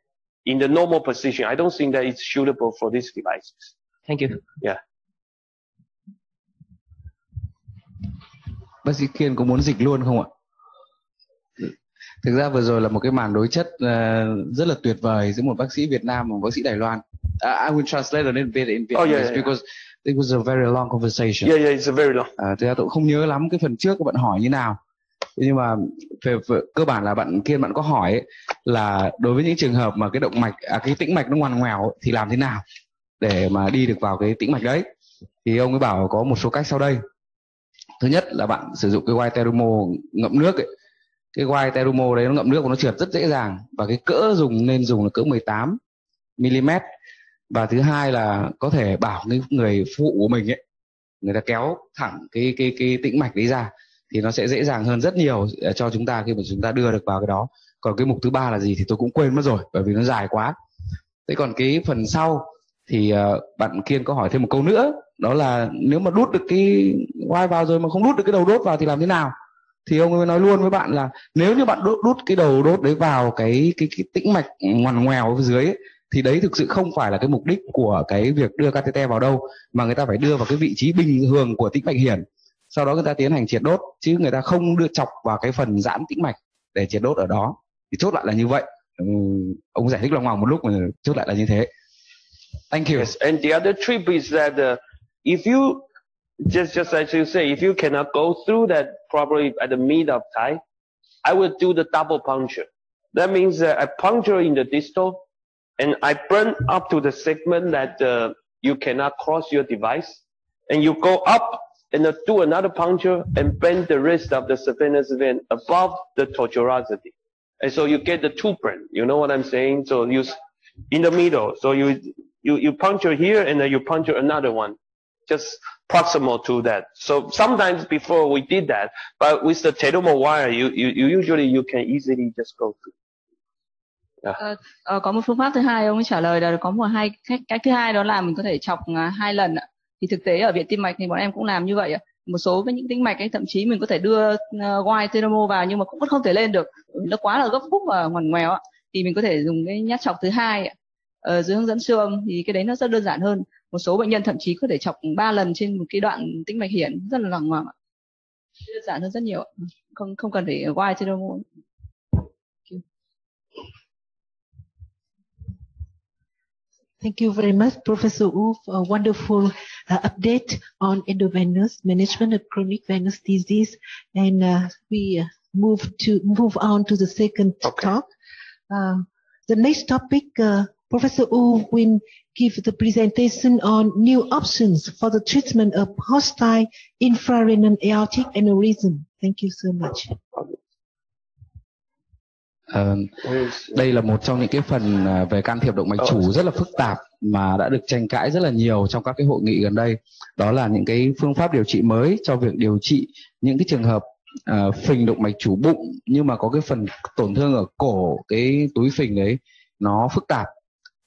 in the normal position, I don't think that it's suitable for these devices. Thank you. Yeah. Bác sĩ Kiên có muốn dịch luôn không ạ? Thực ra vừa rồi là một cái màn đối chất rất là tuyệt vời giữa một bác sĩ Việt Nam và một bác sĩ Đài Loan. I will translate a little bit in Vietnamese because it was a very long conversation. Yeah, it's a very long. Thực ra tôi cũng không nhớ lắm cái phần trước các bạn hỏi như nào. Nhưng mà về cơ bản là bạn Kiên bạn có hỏi ấy, là đối với những trường hợp mà cái động mạch, cái tĩnh mạch nó ngoằn ngoèo thì làm thế nào để mà đi được vào cái tĩnh mạch đấy. Thì ông ấy bảo có một số cách sau đây. Thứ nhất là bạn sử dụng cái wire Terumo ngậm nước ấy. Cái wire Terumo đấy nó ngậm nước và nó trượt rất dễ dàng, và cái cỡ nên dùng là cỡ 18 mm. Và thứ hai là có thể bảo cái người phụ của mình ấy, người ta kéo thẳng cái tĩnh mạch đấy ra thì nó sẽ dễ dàng hơn rất nhiều cho chúng ta khi mà chúng ta đưa được vào cái đó. Còn cái mục thứ ba là gì thì tôi cũng quên mất rồi bởi vì nó dài quá. Thế còn cái phần sau thì bạn Kiên có hỏi thêm một câu nữa, đó là nếu mà đút được cái wire vào rồi mà không đút được cái đầu đốt vào thì làm thế nào? thì ông ấy nói luôn với bạn là nếu như bạn đút cái đầu đốt đấy vào cái tĩnh mạch ngoằn ngoèo ở dưới ấy, thì đấy thực sự không phải là cái mục đích của cái việc đưa catheter vào đâu, mà người ta phải đưa vào cái vị trí bình thường của tĩnh mạch hiển, sau đó người ta tiến hành triệt đốt, chứ người ta không đưa chọc vào cái phần giãn tĩnh mạch để triệt đốt ở đó. Thì chốt lại là như vậy. Ông giải thích lòng vòng một lúc mà chốt lại là như thế. Thank you. Yes, and the other trip is that if you just as you say, if you cannot go through that probably at the mid of thigh, I will do the double puncture. That means that I puncture in the distal and I burn up to the segment that you cannot cross your device, and you go up and do another puncture and bend the rest of the saphenous vein above the tortuosity. And so you get the two burn. You know what I'm saying? So you in the middle. So you puncture here and then you puncture another one, just proximal to that. So sometimes before we did that, but with the telomer wire, you usually you can easily just go through. Yeah. Có một phương pháp thứ hai ông ấy trả lời là có cái thứ hai, đó là mình có thể chọc 2 lần ạ. Thì thực tế ở viện tim mạch thì bọn em cũng làm như vậy ạ. Một số với những tĩnh mạch ấy thậm chí mình có thể đưa wire telomer vào nhưng mà cũng không thể lên được, nó quá là gấp khúc và ngoằn ngoèo ạ. Thì mình có thể dùng cái nhát chọc thứ hai ạ. Dưới hướng dẫn siêu âm thì cái đấy nó rất đơn giản hơn. Một số bệnh nhân thậm chí có thể chọc 3 lần trên một cái đoạn tĩnh mạch hiển, rất là loằng ngoằng ạ. Đơn giản hơn rất nhiều, không cần phải wire telomer. Thank you very much, Professor Wu, for a wonderful update on endovenous management of chronic venous disease. And we move on to the second talk. The next topic, Professor Wu will give the presentation on new options for the treatment of hostile infrarenal aortic aneurysm. Thank you so much. Đây là một trong những cái phần về can thiệp động mạch chủ rất là phức tạp mà đã được tranh cãi rất là nhiều trong các cái hội nghị gần đây. Đó là những cái phương pháp điều trị mới cho việc điều trị những cái trường hợp phình động mạch chủ bụng nhưng mà có cái phần tổn thương ở cổ, cái túi phình đấy nó phức tạp.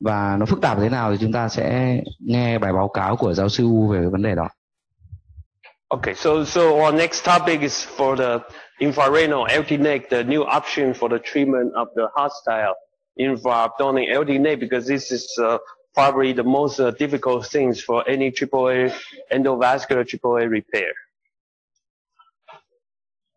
Và nó phức tạp thế nào thì chúng ta sẽ nghe bài báo cáo của giáo sư U về vấn đề đó. Okay, so our next topic is for the infrarenal aortic neck, the new option for the treatment of the hostile infraabdominal aortic neck, because this is probably the most difficult things for any AAA endovascular AAA repair.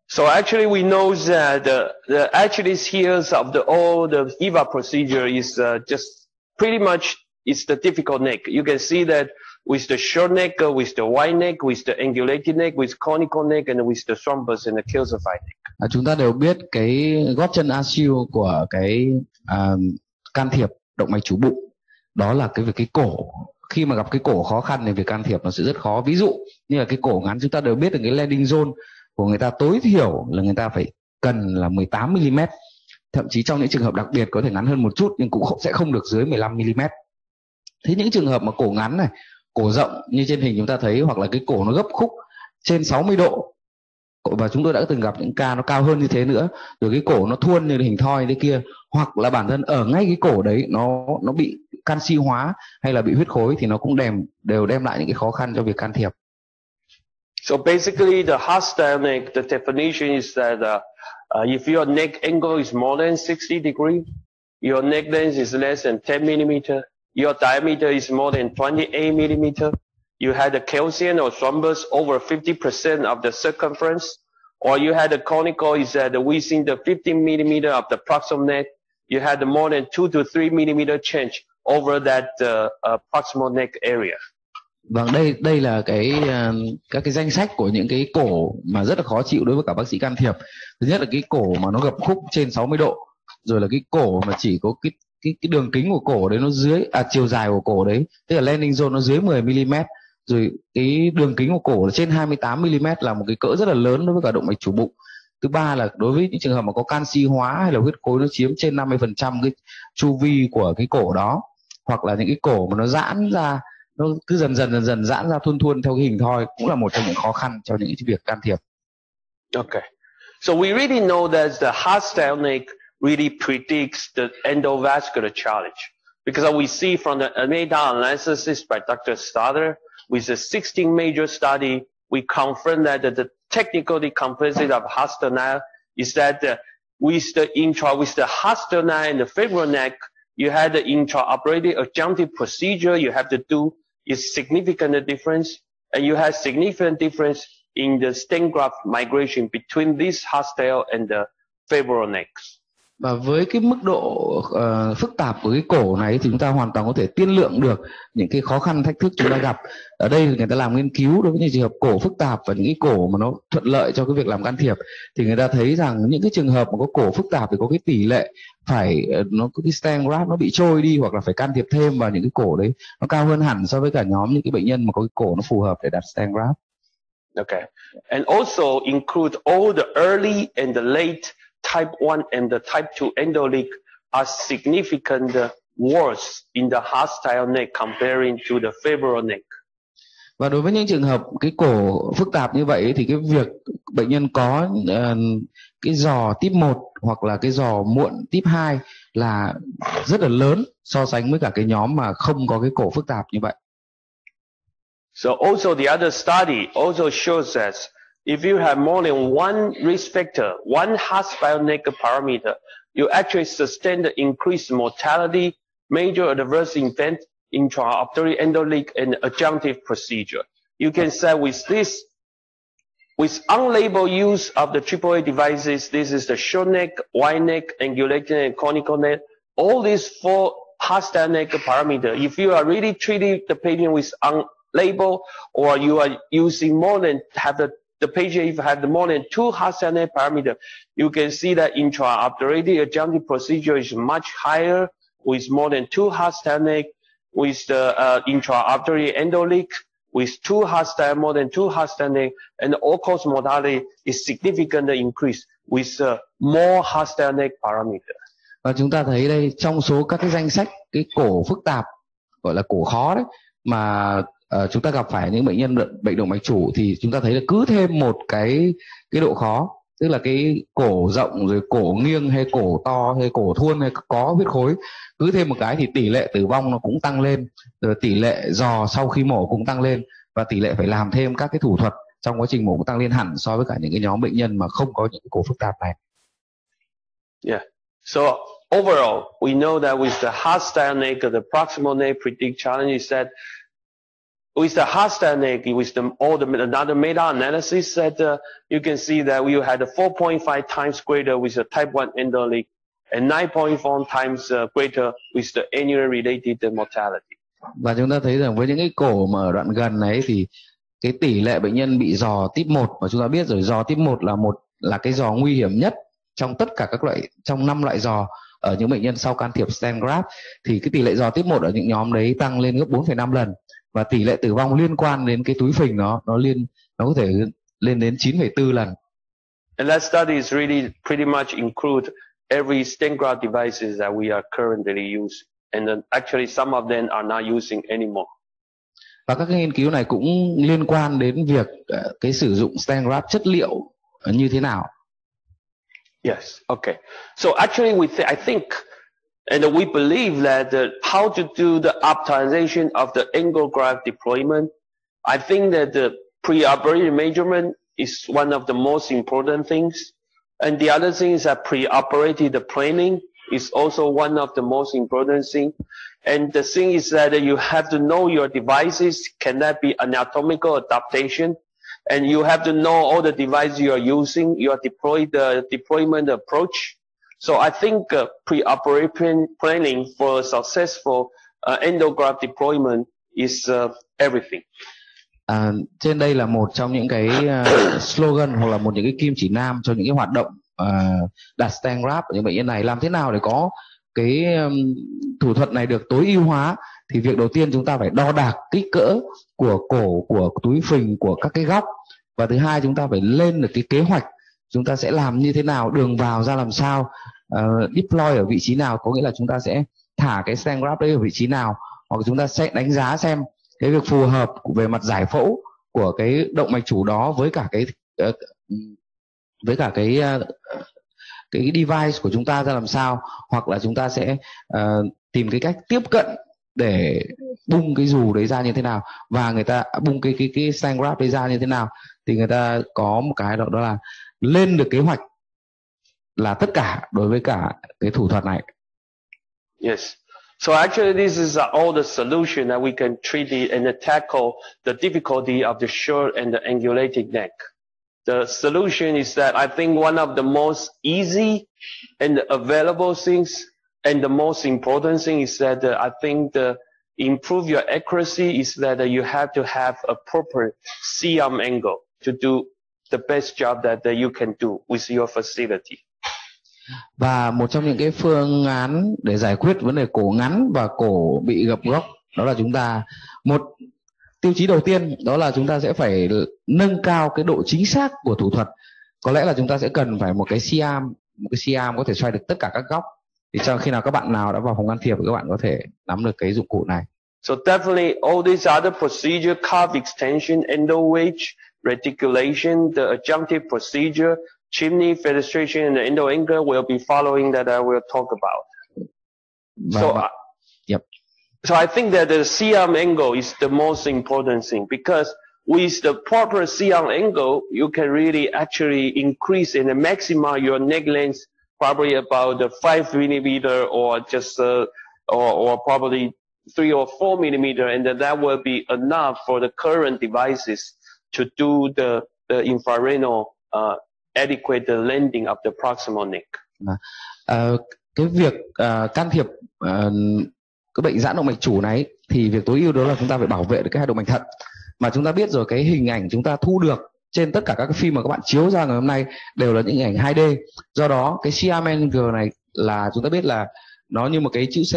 So actually we know that the Achilles heels of all the EVA procedure is just pretty much it's the difficult neck. You can see that with the short neck, with the wide neck, with the angulated neck, with conical neck, and with the thrombus and the calcified neck. Chúng ta đều biết cái gót chân ACIL của cái can thiệp động mạch chủ bụng, đó là cái việc cái cổ. Khi mà gặp cái cổ khó khăn thì việc can thiệp nó sẽ rất khó. Ví dụ như là cái cổ ngắn, chúng ta đều biết được cái landing zone của người ta tối thiểu là người ta phải cần là 18 mm. Thậm chí trong những trường hợp đặc biệt có thể ngắn hơn một chút nhưng cũng sẽ không được dưới 15 mm. Thế những trường hợp mà cổ ngắn này, cổ rộng như trên hình chúng ta thấy, hoặc là cái cổ nó gấp khúc trên 60 độ, và chúng tôi đã từng gặp những ca nó cao hơn như thế nữa, rồi cái cổ nó thuôn như hình thoi thế kia, hoặc là bản thân ở ngay cái cổ đấy nó bị canxi hóa hay là bị huyết khối, thì nó cũng đều đem lại những cái khó khăn cho việc can thiệp. So basically the hostile neck, the definition is that if your neck angle is more than 60 degrees, your neck length is less than 10 mm, your diameter is more than 28 mm, you had a calcium or thrombus over 50% of the circumference, or you had a conical is within the 15 mm of the proximal neck, you had more than 2 to 3 mm change over that proximal neck area. Vâng, đây là các cái danh sách của những cái cổ mà rất là khó chịu đối với cả bác sĩ can thiệp. Thứ nhất là cái cổ mà nó gập khúc trên 60 độ, rồi là cái cổ mà chỉ có cái đường kính của cổ đấy nó dưới chiều dài của cổ đấy, tức là landing zone nó dưới 10 mm, rồi cái đường kính của cổ là trên 28 mm, là một cái cỡ rất là lớn đối với cả động mạch chủ bụng. Thứ ba là đối với những trường hợp mà có canxi hóa hay là huyết khối nó chiếm trên 50% cái chu vi của cái cổ đó, hoặc là những cái cổ mà nó giãn ra, nó cứ dần dần giãn ra thuôn theo cái hình thoi, cũng là một trong những khó khăn cho những việc can thiệp. Okay, so we really know that the hostile neck really predicts the endovascular challenge, because we see from the meta-analysis by Dr. Stoddard with the 16 major study we confirm that the technical decomposition of Hastana is that with the Hastana and the femoral neck, you had the intraoperative adjunctive procedure you have to do is significant difference, and you have significant difference in the stent graft migration between this hostile and the femoral necks. Và với cái mức độ phức tạp của cái cổ này thì chúng ta hoàn toàn có thể tiên lượng được những cái khó khăn thách thức chúng ta gặp. Ở đây người ta làm nghiên cứu đối với những trường hợp cổ phức tạp và những cái cổ mà nó thuận lợi cho cái việc làm can thiệp, thì người ta thấy rằng những cái trường hợp mà có cổ phức tạp thì có cái tỷ lệ phải nó cái stent graft nó bị trôi đi hoặc là phải can thiệp thêm vào những cái cổ đấy nó cao hơn hẳn so với cả nhóm những cái bệnh nhân mà có cái cổ nó phù hợp để đặt stent graft. Okay, and also include all the early and the late type 1 and the type 2 endoleak are significant worse in the hostile neck comparing to the femoral neck. Và đối với những trường hợp cái cổ phức tạp như vậy thì cái việc bệnh nhân có cái giò type 1 hoặc là cái giò muộn type 2 là rất là lớn so sánh với cả cái nhóm mà không có cái cổ phức tạp như vậy. So also the other study also shows that if you have more than one risk factor, one hostile neck parameter, you actually sustain the increased mortality, major adverse event, intraoperative endoleak, and adjunctive procedure. You can say with this, with unlabeled use of the AAA devices, this is the short neck, wide neck, angulated and conical neck, all these four hostile neck parameter. If you are really treating the patient with unlabeled, or you are using more than the patient, if you have more than 2 hostile neck parameter, you can see that intraoperative adjunctive procedure is much higher with more than 2 hostile neck, with the intraoperative endoleak, with 2 hostile, more than 2 hostile neck, and the all-cause mortality is significantly increased with more hostile neck parameter. Và chúng ta thấy đây trong số các cái danh sách cái cổ phức tạp gọi là cổ khó đấy mà chúng ta gặp phải những bệnh nhân bệnh động mạch chủ thì chúng ta thấy là cứ thêm một cái độ khó, tức là cái cổ rộng rồi cổ nghiêng hay cổ to hay cổ thuôn hay có huyết khối, cứ thêm một cái thì tỷ lệ tử vong nó cũng tăng lên, rồi tỷ lệ giò sau khi mổ cũng tăng lên, và tỷ lệ phải làm thêm các cái thủ thuật trong quá trình mổ cũng tăng lên hẳn so với cả những cái nhóm bệnh nhân mà không có những cái cổ phức tạp này. Yeah. So overall, we know that with the hostile neck, the proximal neck predict challenge is that with the hostile neck, with another meta-analysis that you can see that we had a 4.5 times greater with the type 1 endoleak and 9.4 times greater with the annual related mortality. Và chúng ta thấy rằng với những cái cổ mà ở đoạn gần này thì cái tỷ lệ bệnh nhân bị giò type 1, và chúng ta biết rồi giò type 1 là cái giò nguy hiểm nhất trong tất cả các loại, trong 5 loại giò ở những bệnh nhân sau can thiệp stent graft, thì cái tỷ lệ giò type 1 ở những nhóm đấy tăng lên gấp 4,5 lần, và tỷ lệ tử vong liên quan đến cái túi phình nó có thể lên đến 9,4 lần. And that study is really pretty much include every stent graft devices that we are currently using, and then actually some of them are not using anymore. Và các nghiên cứu này cũng liên quan đến việc cái sử dụng stent graft chất liệu như thế nào. Yes, okay. So actually I think and we believe that how to do the optimization of the angle graft deployment, I think that the preoperative measurement is one of the most important things. And the other thing is that preoperative planning is also one of the most important things. And the thing is that you have to know your devices, can that be anatomical adaptation? And you have to know all the devices you are using, your deployment approach. So I think preoperative planning for successful endograft deployment is everything. Trên đây là một trong những cái slogan hoặc là những cái kim chỉ nam cho những cái hoạt động đặt stent graft ở những bệnh nhân này. Làm thế nào để có cái thủ thuật này được tối ưu hóa, thì việc đầu tiên chúng ta phải đo đạc kích cỡ của cổ, của túi phình, của các cái góc, và thứ hai chúng ta phải lên được cái kế hoạch chúng ta sẽ làm như thế nào, đường vào ra làm sao, deploy ở vị trí nào, có nghĩa là chúng ta sẽ thả cái stent graft đấy ở vị trí nào, hoặc chúng ta sẽ đánh giá xem cái việc phù hợp về mặt giải phẫu của cái động mạch chủ đó với cả cái device của chúng ta ra làm sao, hoặc là chúng ta sẽ tìm cái cách tiếp cận để bung cái dù đấy ra như thế nào, và người ta bung cái stent graft đấy ra như thế nào, thì người ta có một cái đó là lên được kế hoạch là tất cả đối với cả cái thủ thuật này. Yes. So actually, this is all the solution that we can treat it and tackle the difficulty of the short and the angulated neck. The solution is that I think one of the most easy and available things and the most important thing is that I think the improve your accuracy is that you have to have a proper C-arm angle to do the best job that you can do with your facility. Và một trong những cái phương án để giải quyết vấn đề cổ ngắn và cổ bị gập góc, đó là chúng ta, một tiêu chí đầu tiên đó là chúng ta sẽ phải nâng cao cái độ chính xác của thủ thuật. Có lẽ là chúng ta sẽ cần phải một cái C-arm có thể xoay được tất cả các góc. Thì cho khi nào các bạn nào đã vào phòng can thiệp, các bạn có thể nắm được cái dụng cụ này. So definitely all these other procedure, calf extension, endo wedge, reticulation, the adjunctive procedure, chimney, fenestration, and the endo angle will be following that I will talk about. So I think that the C-arm angle is the most important thing, because with the proper C-arm angle, you can really actually increase and maximize your neck length probably about 5 millimeter or just or probably 3 or 4 millimeter, and then that will be enough for the current devices to do the infrarenal adequate the landing of the proximal neck. Cái việc can thiệp cái bệnh giãn động mạch chủ này thì việc tối ưu đó là chúng ta phải bảo vệ được cái hai động mạch thận. Mà chúng ta biết rồi, cái hình ảnh chúng ta thu được trên tất cả các cái phim mà các bạn chiếu ra ngày hôm nay đều là những hình ảnh 2D. Do đó cái C-arm angle này là chúng ta biết là nó như một cái chữ C,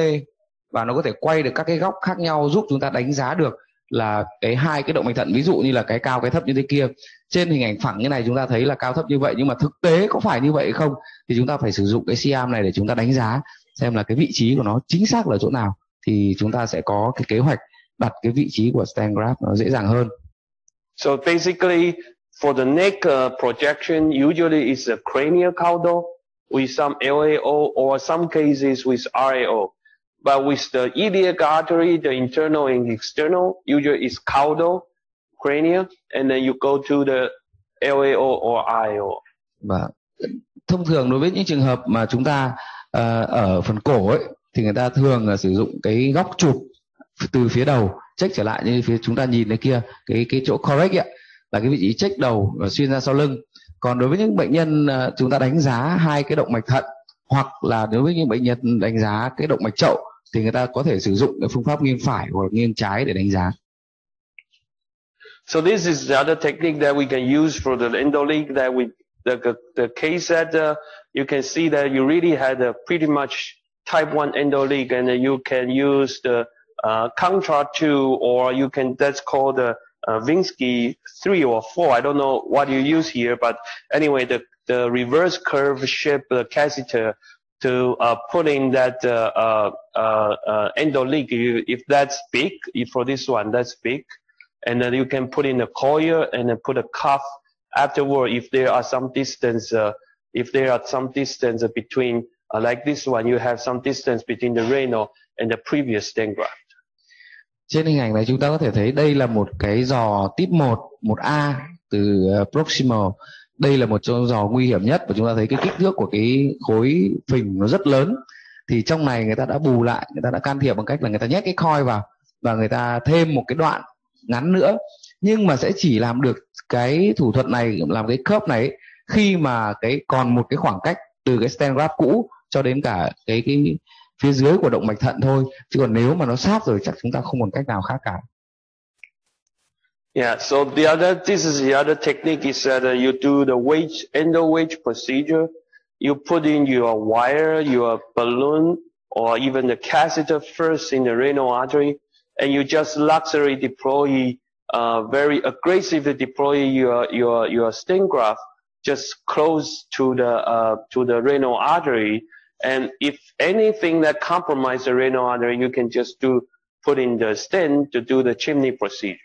và nó có thể quay được các cái góc khác nhau, giúp chúng ta đánh giá được là cái hai cái động mạch thận, ví dụ như là cái cao cái thấp như thế kia. Trên hình ảnh phẳng như này chúng ta thấy là cao thấp như vậy, nhưng mà thực tế có phải như vậy không thì chúng ta phải sử dụng cái C-arm này để chúng ta đánh giá xem là cái vị trí của nó chính xác là chỗ nào, thì chúng ta sẽ có cái kế hoạch đặt cái vị trí của stent graft nó dễ dàng hơn. So basically for the neck projection, usually it's a cranial caudal with some LAO or some cases with RAO. But with the iliac artery, the internal and external, usually it's caudal, cranial, and then you go to the LAO or RAO. Và thông thường đối với những trường hợp mà chúng ta ở phần cổ ấy, thì người ta thường là sử dụng cái góc chụp từ phía đầu check trở lại, như phía chúng ta nhìn thấy kia, cái chỗ correct ấy, là cái vị trí check đầu và xuyên ra sau lưng. Còn đối với những bệnh nhân chúng ta đánh giá hai cái động mạch thận, hoặc là đối với những bệnh nhân đánh giá cái động mạch chậu, thì người ta có thể sử dụng cái phương pháp nghiêng phải hoặc nghiêng trái để đánh giá. So this is the other technique that we can use for the endoleak, that we the case that you can see that you really had a pretty much type 1 endoleak, and you can use the contrast 2, or you can, that's called the Vinsky 3 or 4. I don't know what you use here, but anyway, the reverse curve shape catheter to put in that endoleak. If that's big, for this one, that's big. And then you can put in a coil and then put a cuff afterward if there are some distance, between, like this one, you have some distance between the renal and the previous stent graft. Trên hình ảnh này chúng ta có thể thấy đây là một cái giò tip 1, 1A từ proximal. Đây là một trong giò nguy hiểm nhất, và chúng ta thấy cái kích thước của cái khối phình nó rất lớn. Thì trong này người ta đã bù lại, người ta đã can thiệp bằng cách là người ta nhét cái coil vào và người ta thêm một cái đoạn ngắn nữa, nhưng mà sẽ chỉ làm được cái thủ thuật này, làm cái curve này khi mà còn một cái khoảng cách từ cái stent graft cũ cho đến cả cái phía dưới của động mạch thận thôi, chứ còn nếu mà nó sát rồi chắc chúng ta không còn cách nào khác cả. Yeah, so this is the other technique is that you do the endo wedge procedure. You put in your wire, your balloon, or even the catheter first in the renal artery, and you just laterally deploy, very aggressively deploy your stent graft just close to the renal artery. And if anything that compromises the renal artery, you can just put in the stent to do the chimney procedure.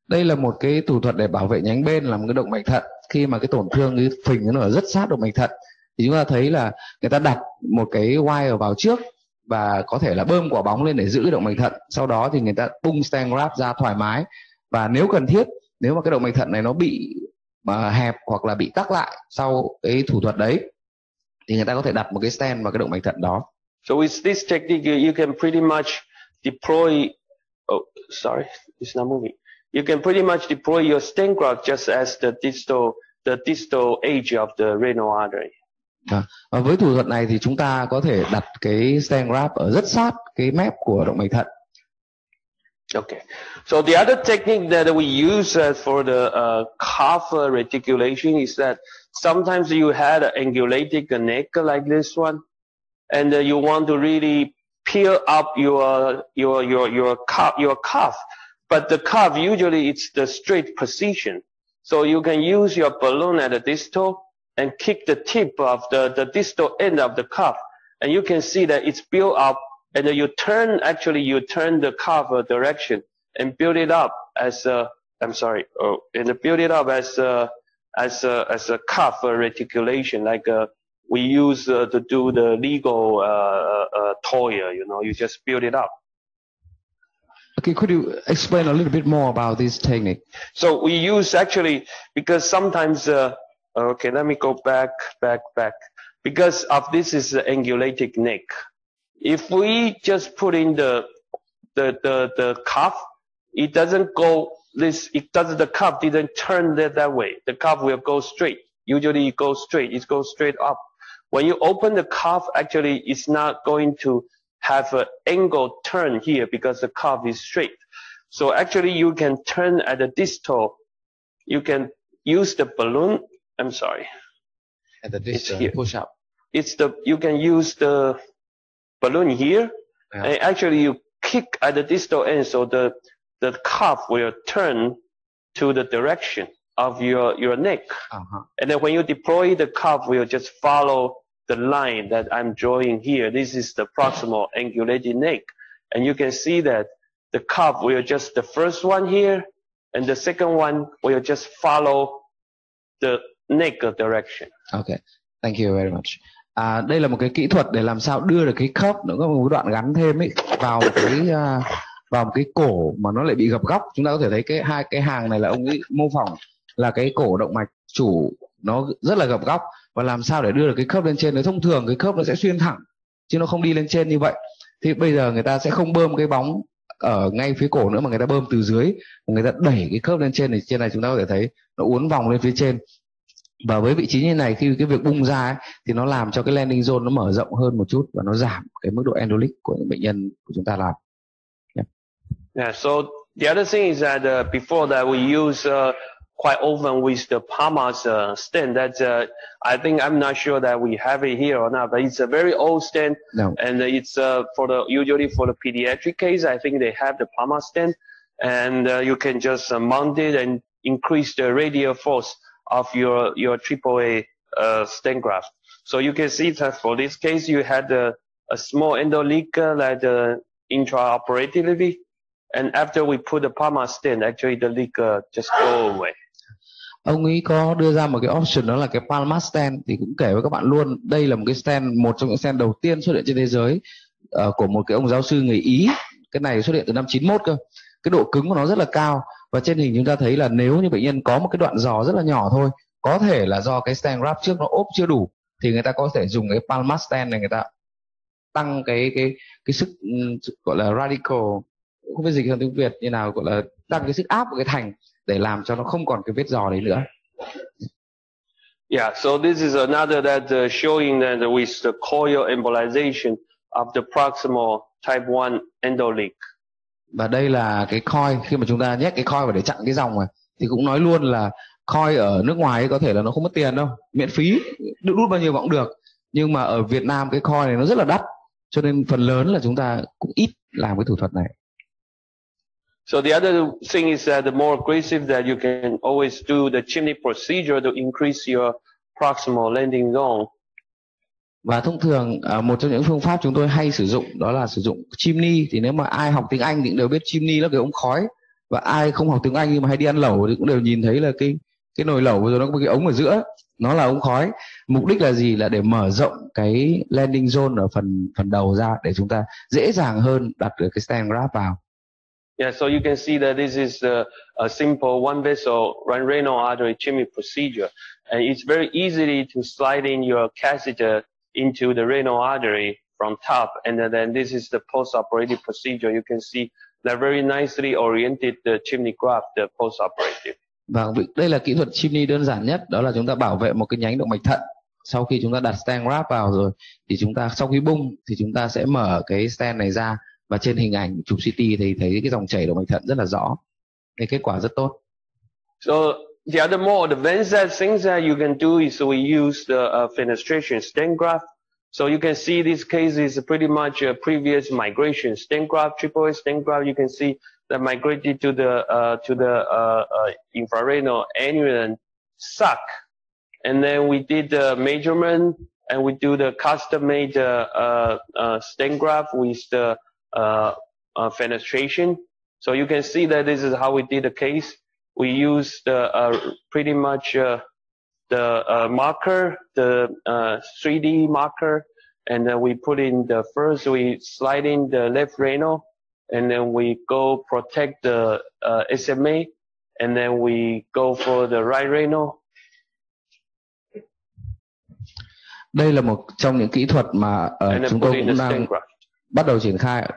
Đây là một cái thủ thuật để bảo vệ nhánh bên làm cái động mạch thận. Khi mà cái tổn thương cái phình nó ở rất sát động mạch thận, thì chúng ta thấy là người ta đặt một cái wire vào trước và có thể là bơm quả bóng lên để giữ động mạch thận. Sau đó thì người ta bung stent graft ra thoải mái, và nếu cần thiết, nếu mà cái động mạch thận này nó bị hẹp hoặc là bị tắc lại sau cái thủ thuật đấy, thì người ta có thể đặt một cái stent vào cái động mạch thận đó. So with this technique, you can pretty much deploy. Oh, sorry, it's not moving. You can pretty much deploy your stent graft just as the distal edge of the renal artery. Và với thủ thuật này thì chúng ta có thể đặt cái stent graft ở rất sát cái mép của động mạch thận. Okay. So the other technique that we use for the calf reticulation is that sometimes you had an angulated neck like this one, and you want to really peel up your calf, but the calf usually it's the straight position. So you can use your balloon at the distal and kick the tip of the distal end of the cuff, and you can see that it's built up, and then you turn the cuff direction and build it up as a, build it up as a cuff reticulation, like we use to do the legal toy, you just build it up. Okay, could you explain a little bit more about this technique? So we use actually, because sometimes okay, let me go back. Because of this is the angulated neck. If we just put in the cuff, it doesn't go this. The cuff didn't turn that way. The cuff will go straight. Usually it goes straight. It goes straight up. When you open the cuff, actually it's not going to have an angle turn here because the cuff is straight. So actually you can turn at the distal. You can use the balloon. I'm sorry. At the distal, push up. You can use the balloon here, Yeah. and actually you kick at the distal end, so the cuff will turn to the direction of your neck. And then when you deploy, the cuff will just follow the line that I'm drawing here. This is the proximal angulated neck, and you can see that the cuff will just, the first one here, and the second one will just follow the neck direction. Okay, thank you very much. Đây là một cái kỹ thuật để làm sao đưa được cái khớp, nó có một đoạn gắn thêm ấy vào một cái cổ mà nó lại bị gập góc. Chúng ta có thể thấy hai cái hàng này là ông ấy mô phỏng là cái cổ động mạch chủ nó rất là gập góc, và làm sao để đưa được cái khớp lên trên. Thông thường cái khớp nó sẽ xuyên thẳng chứ nó không đi lên trên như vậy. Thì bây giờ người ta sẽ không bơm cái bóng ở ngay phía cổ nữa, mà người ta bơm từ dưới, người ta đẩy cái khớp lên trên. Thì trên này chúng ta có thể thấy nó uốn vòng lên phía trên, và với vị trí như này, khi cái việc bung ra ấy, thì nó làm cho cái landing zone nó mở rộng hơn một chút, và nó giảm cái mức độ endolic của những bệnh nhân của chúng ta làm. Yeah. So the other thing is that before that we use quite often with the Palmas stent. That I think, I'm not sure that we have it here or not, but it's a very old stent. No. And it's usually for the pediatric case. I think they have the Palmas stent, and you can just mount it and increase the radial force of your AAA stent graft. So you can see that for this case, you had a small endo leak like intraoperatively, and after we put the Palmas stent, actually the leak just go away. Ông ấy có đưa ra một cái option, đó là cái Palmas stent. Thì cũng kể với các bạn luôn, đây là một cái stent, một trong những stent đầu tiên xuất hiện trên thế giới của một cái ông giáo sư người Ý. Cái này xuất hiện từ năm 91 cơ. Cái độ cứng của nó rất là cao, và trên hình chúng ta thấy là nếu như bệnh nhân có một cái đoạn giò rất là nhỏ thôi, có thể là do cái stent graft trước nó ốp chưa đủ, thì người ta có thể dùng cái Palmas stent này, người ta tăng cái sức gọi là radical, không biết dịch hơn tiếng Việt như nào, gọi là tăng cái sức áp của cái thành để làm cho nó không còn cái vết giò đấy nữa. Yeah, so this is another that showing that with the coil embolization of the proximal type 1 endoleak. Và đây là cái coil, khi mà chúng ta nhét cái coil vào để chặn cái dòng này, thì cũng nói luôn là coil ở nước ngoài ấy, có thể là nó không mất tiền đâu, miễn phí, đút bao nhiêu cũng được. Nhưng mà ở Việt Nam cái coil này nó rất là đắt, cho nên phần lớn là chúng ta cũng ít làm cái thủ thuật này. So the other thing is that the more aggressive that you can always do the chimney procedure to increase your proximal landing zone. Và thông thường một trong những phương pháp chúng tôi hay sử dụng đó là sử dụng chimney. Thì nếu mà ai học tiếng Anh thì cũng đều biết chimney là cái ống khói, và ai không học tiếng Anh nhưng mà hay đi ăn lẩu thì cũng đều nhìn thấy là cái nồi lẩu rồi nó có một cái ống ở giữa, nó là ống khói. Mục đích là gì? Là để mở rộng cái landing zone ở phần đầu ra để chúng ta dễ dàng hơn đặt được cái stand grab vào. Yeah, so you can see that this is a simple one vessel renal artery ischemic procedure, and it's very easily to slide in your catheter into the renal artery from top, and then this is the post-operative procedure. You can see that very nicely oriented the chimney graft, the post-operative. Và đây là kỹ thuật chimney đơn giản nhất, đó là chúng ta bảo vệ một cái nhánh động mạch thận. Sau khi chúng ta đặt stand grab vào rồi thì chúng ta sau khi bung thì chúng ta sẽ mở cái stand này ra, và trên hình ảnh chụp CT thì thấy cái dòng chảy động mạch thận rất là rõ. Cái kết quả rất tốt. So the other more advanced things that you can do is we use the fenestration stent graft. So you can see this case is pretty much a previous migration stent graft, triple stent graft. You can see that migrated to the infrarenal annular sac, and then we did the measurement and we do the custom-made stent graft with the fenestration. So you can see that this is how we did the case. We used pretty much the marker, the 3D marker, and then we put in the first, we slide in the left renal, and then we go protect the SMA, and then we go for the right renal. Đây là một trong những kỹ thuật mà chúng tôi cũng đang bắt đầu triển khai.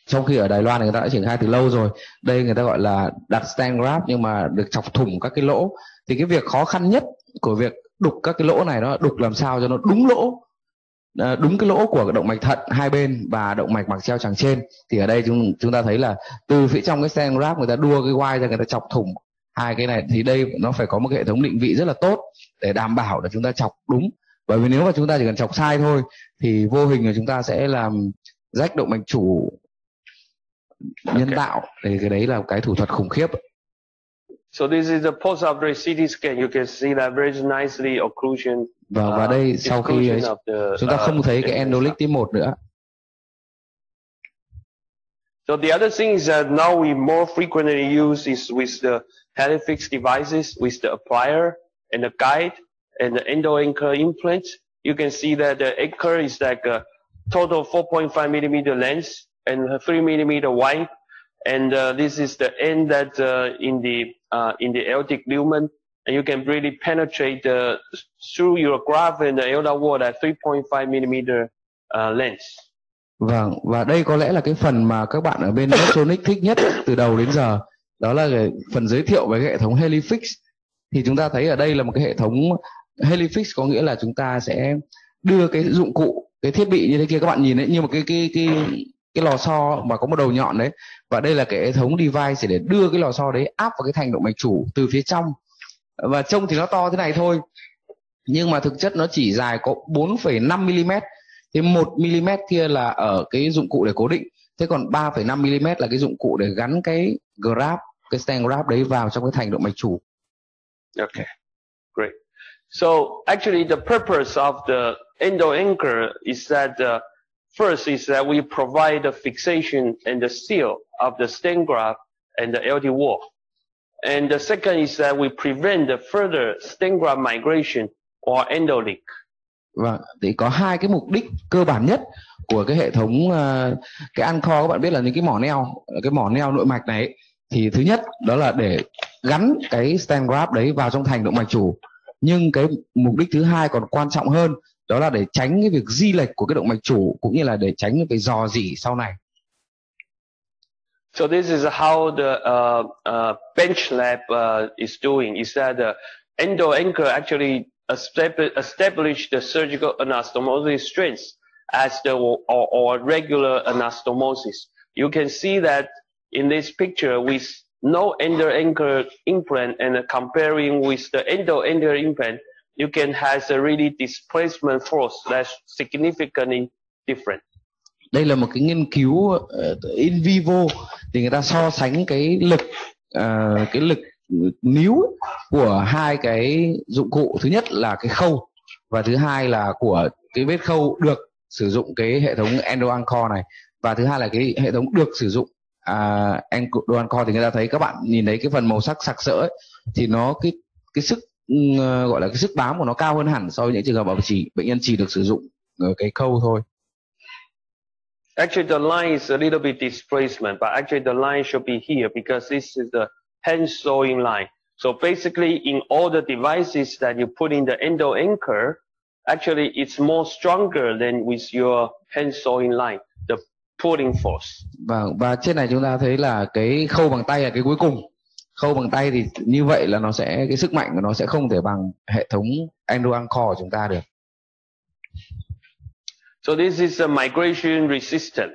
Trong khi ở Đài Loan thì người ta đã triển khai từ lâu rồi. Đây người ta gọi là đặt stand grab nhưng mà được chọc thủng các cái lỗ. Thì cái việc khó khăn nhất của việc đục các cái lỗ này nó đục làm sao cho nó đúng lỗ, đúng cái lỗ của động mạch thận hai bên và động mạch mạc treo tràng trên. Thì ở đây chúng ta thấy là từ phía trong cái stand grab người ta đua cái quai ra, người ta chọc thủng hai cái này. Thì đây nó phải có một cái hệ thống định vị rất là tốt để đảm bảo là chúng ta chọc đúng. Bởi vì nếu mà chúng ta chỉ cần chọc sai thôi thì vô hình là chúng ta sẽ làm rách động mạch chủ nhân tạo. Thì cái đấy là cái thủ thuật khủng khiếp. So this is the post-operative CT scan. You can see that very nicely occlusion. Và đây sau khi chúng ta không thấy cái endolytic tiếp 1 nữa. So the other thing is that now we more frequently use is with the helifix devices, with the applier and the guide and the endo-anchor implants. You can see that the anchor is like a total 4.5 millimeter length and 3 millimeter wide, and this is the end that in the aortic lumen, and you can really penetrate through your graft and the aorta wall at 3.5 millimeter length. Vâng, và đây có lẽ là cái phần mà các bạn ở bên Medtronic thích nhất từ đầu đến giờ, đó là cái phần giới thiệu về cái hệ thống helifix. Thì chúng ta thấy ở đây là một cái hệ thống helifix, có nghĩa là chúng ta sẽ đưa cái dụng cụ, cái thiết bị như thế kia các bạn nhìn đấy, như một cái lò xo mà có một đầu nhọn đấy, và đây là cái hệ thống device để đưa cái lò xo đấy áp vào cái thành động mạch chủ từ phía trong. Và trông thì nó to thế này thôi, nhưng mà thực chất nó chỉ dài có 4,5 mm. Thì 1 mm kia là ở cái dụng cụ để cố định, thế còn 3,5 mm là cái dụng cụ để gắn cái grab, cái stand grab đấy vào trong cái thành động mạch chủ. Okay, great. So actually the purpose of the endo anchor is that first is that we provide the fixation and the seal of the stent graft and the LD wall. And the second is that we prevent the further stent graft migration or endo leak. Vâng, thì có hai cái mục đích cơ bản nhất của cái hệ thống cái Anchor, các bạn biết là những cái mỏ neo nội mạch này ấy. Thì thứ nhất đó là để gắn cái stand grab đấy vào trong thành động mạch chủ, nhưng cái mục đích thứ hai còn quan trọng hơn, đó là để tránh cái việc di lệch của cái động mạch chủ, cũng như là để tránh cái rò rỉ sau này. So this is how the bench lab is doing. Is that the endo anchor actually establish the surgical anastomosis strength as the or regular anastomosis. You can see that in this picture with no endo anchor implant, and comparing with the endo anchor implant, you can have a really displacement force that's significantly different. Đây là một cái nghiên cứu in vivo, thì người ta so sánh cái lực níu của hai cái dụng cụ. Thứ nhất là cái khâu, và thứ hai là của cái vết khâu được sử dụng cái hệ thống endo anchor này, và thứ hai là cái hệ thống được sử dụng endo anchor. Thì người ta thấy, các bạn nhìn thấy cái phần màu sắc sặc sỡ ấy, thì nó cái sức gọi là cái sức bám của nó cao hơn hẳn so với những trường hợp mà bệnh nhân chỉ được sử dụng cái câu thôi. Actually, the line is a little bit displacement, but actually the line should be here because this is the hand sewing line. So basically, in all the devices that you put in the endo anchor, actually it's more stronger than with your hand sewing line, the pulling force. Và trên này chúng ta thấy là cái khâu bằng tay là cái cuối cùng. Khâu bằng tay thì như vậy là cái sức mạnh của nó sẽ không thể bằng hệ thống endo anchor của chúng ta được. So this is a migration resistant.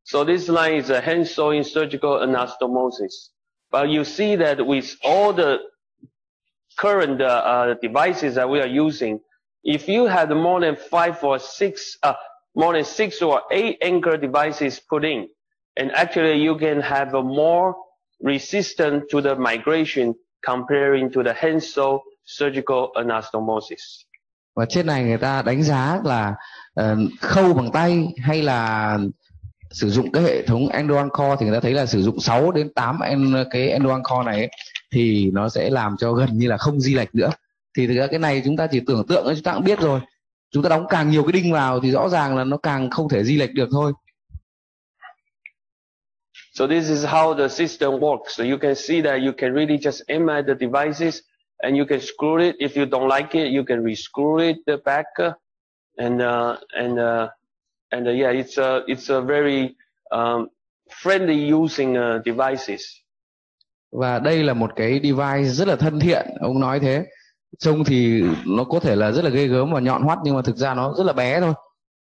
So this line is a hand sewing surgical anastomosis. But you see that with all the current devices that we are using, if you had more than 6 or 8 anchor devices put in, and actually you can have a more resistant to the migration comparing to the hand sew surgical anastomosis. Và trên này người ta đánh giá là khâu bằng tay hay là sử dụng cái hệ thống endo anchor thì người ta thấy là sử dụng 6 đến 8 cái endo anchor này ấy, thì nó sẽ làm cho gần như là không di lệch nữa. Thì thực ra cái này chúng ta chỉ tưởng tượng chúng ta cũng biết rồi. Chúng ta đóng càng nhiều cái đinh vào thì rõ ràng là nó càng không thể di lệch được thôi. So this is how the system works. So you can see that you can really just embed the devices and you can screw it. If you don't like it, you can re-screw it back. Yeah, it's a very friendly using devices. Và đây là một cái device rất là thân thiện, ông nói thế. Trông thì nó có thể là rất là ghê gớm và nhọn hoắt nhưng mà thực ra nó rất là bé thôi.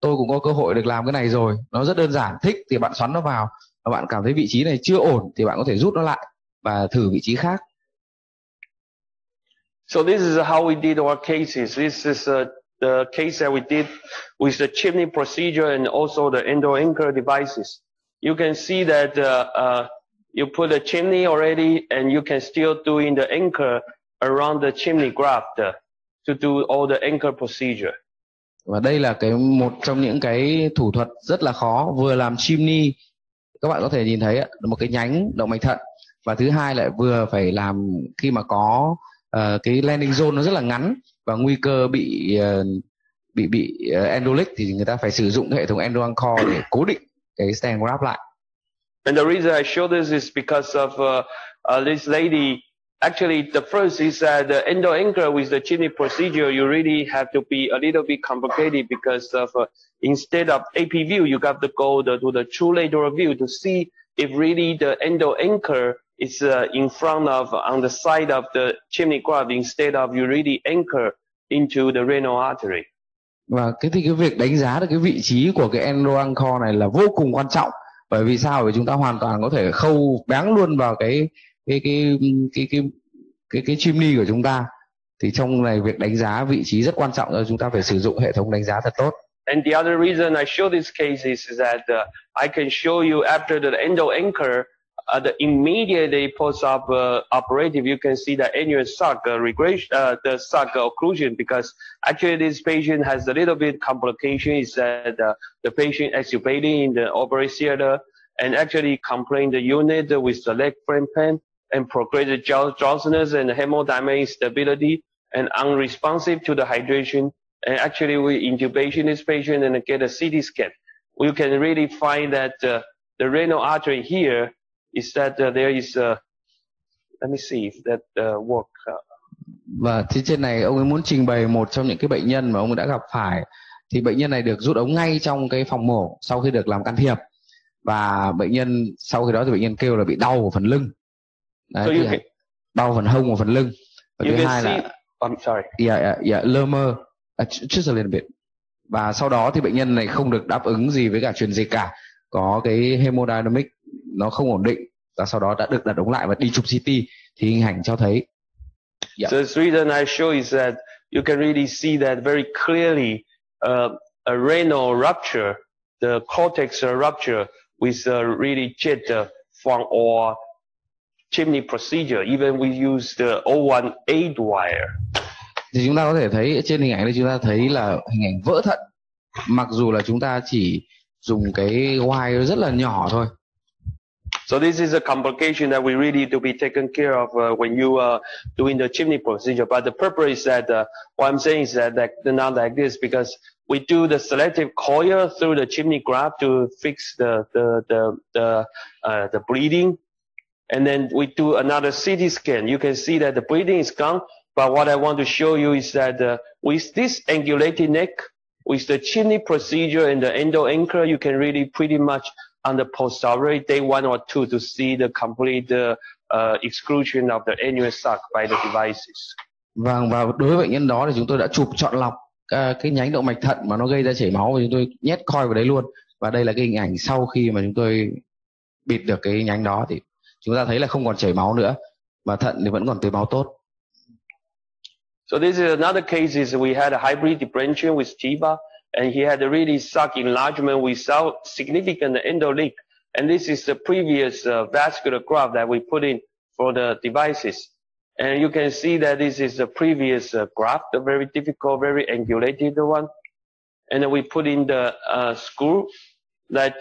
Tôi cũng có cơ hội được làm cái này rồi. Nó rất đơn giản, thích thì bạn xoắn nó vào. Và bạn cảm thấy vị trí này chưa ổn thì bạn có thể rút nó lại và thử vị trí khác. So this is how we did our cases. This is the case that we did with the chimney procedure and also the endo anchor devices. You can see that you put the chimney already and you can still do in the anchor around the chimney graft to do all the anchor procedure. Và đây là một trong những cái thủ thuật rất là khó, vừa làm chimney, các bạn có thể nhìn thấy một cái nhánh động mạch thận, và thứ hai lại vừa phải làm khi mà có cái landing zone nó rất là ngắn và nguy cơ bị endoleak thì người ta phải sử dụng hệ thống endo anchor để cố định cái stand graft lại. And the reason I show this is because of this lady. Actually, the first is that the endo anchor with the chimney procedure, you really have to be a little bit complicated because of instead of AP view, you got to go to the true lateral view to see if really the endo anchor is in front of, on the side of the chimney graft instead of you really anchor into the renal artery. Và cái việc đánh giá được cái vị trí của cái endo anchor này là vô cùng quan trọng. Bởi vì sao? Bởi chúng ta hoàn toàn có thể khâu báng luôn vào cái chimney của chúng ta. Thì trong này việc đánh giá vị trí rất quan trọng, chúng ta phải sử dụng hệ thống đánh giá thật tốt. And the other reason I show this case is that I can show you after the endo anchor, the immediately post-op operative, you can see the annual suck regression, the suck occlusion, because actually this patient has a little bit complication. Is that the patient extubating in the operating theater and actually complained the unit with the leg frame pain and progressive drowsiness and hemodynamic instability and unresponsive to the hydration. And actually we intubation this patient and get a CT scan. We can really find that the renal artery here is that there is let me see if that work. Và trên này ông ấy muốn trình bày một trong những cái bệnh nhân mà ông ấy đã gặp phải. Thì bệnh nhân này được rút ống ngay trong cái phòng mổ sau khi được làm can thiệp. Và bệnh nhân sau khi đó thì bệnh nhân kêu là bị đau ở phần lưng. Đấy, so đau phần hông và phần lưng. Và thứ hai là I'm sorry. Yeah, lơ just a little bit. Và sau đó thì bệnh nhân này không được đáp ứng gì với cả truyền dịch cả. Có cái hemodynamic nó không ổn định, và sau đó đã được đặt ống lại và đi chụp CT thì hình ảnh cho thấy. So the reason I show is that you can really see that very clearly a renal rupture, the cortex rupture with really jet from our chimney procedure. Even we use the 01A wire. Thì chúng ta có thể thấy trên hình ảnh này, chúng ta thấy là hình ảnh vỡ thận, mặc dù là chúng ta chỉ dùng cái wire rất là nhỏ thôi. So this is a complication that we really need to be taken care of when you are doing the chimney procedure. But the purpose is that what I'm saying is that not like this, because we do the selective coil through the chimney graft to fix the bleeding, and then we do another CT scan. You can see that the bleeding is gone. But what I want to show you is that with this angulated neck, with the chimney procedure and the endo anchor, you can really pretty much on the postoperative day 1 or 2 to see the complete exclusion of the annual sac by the devices. Vâng, và đối với bệnh nhân đó thì chúng tôi đã chụp chọn lọc cái nhánh động mạch thận mà nó gây ra chảy máu, và chúng tôi nhét coil vào đấy luôn. Và đây là cái hình ảnh sau khi mà chúng tôi bịt được cái nhánh đó thì chúng ta thấy là không còn chảy máu nữa và thận thì vẫn còn tưới máu tốt. So this is another case is we had a hybrid debranching with TIVA, and he had a really sac enlargement without significant endo leak. And this is the previous vascular graft that we put in for the devices. And you can see that this is the previous graft, a very difficult, very angulated one. And then we put in the screw that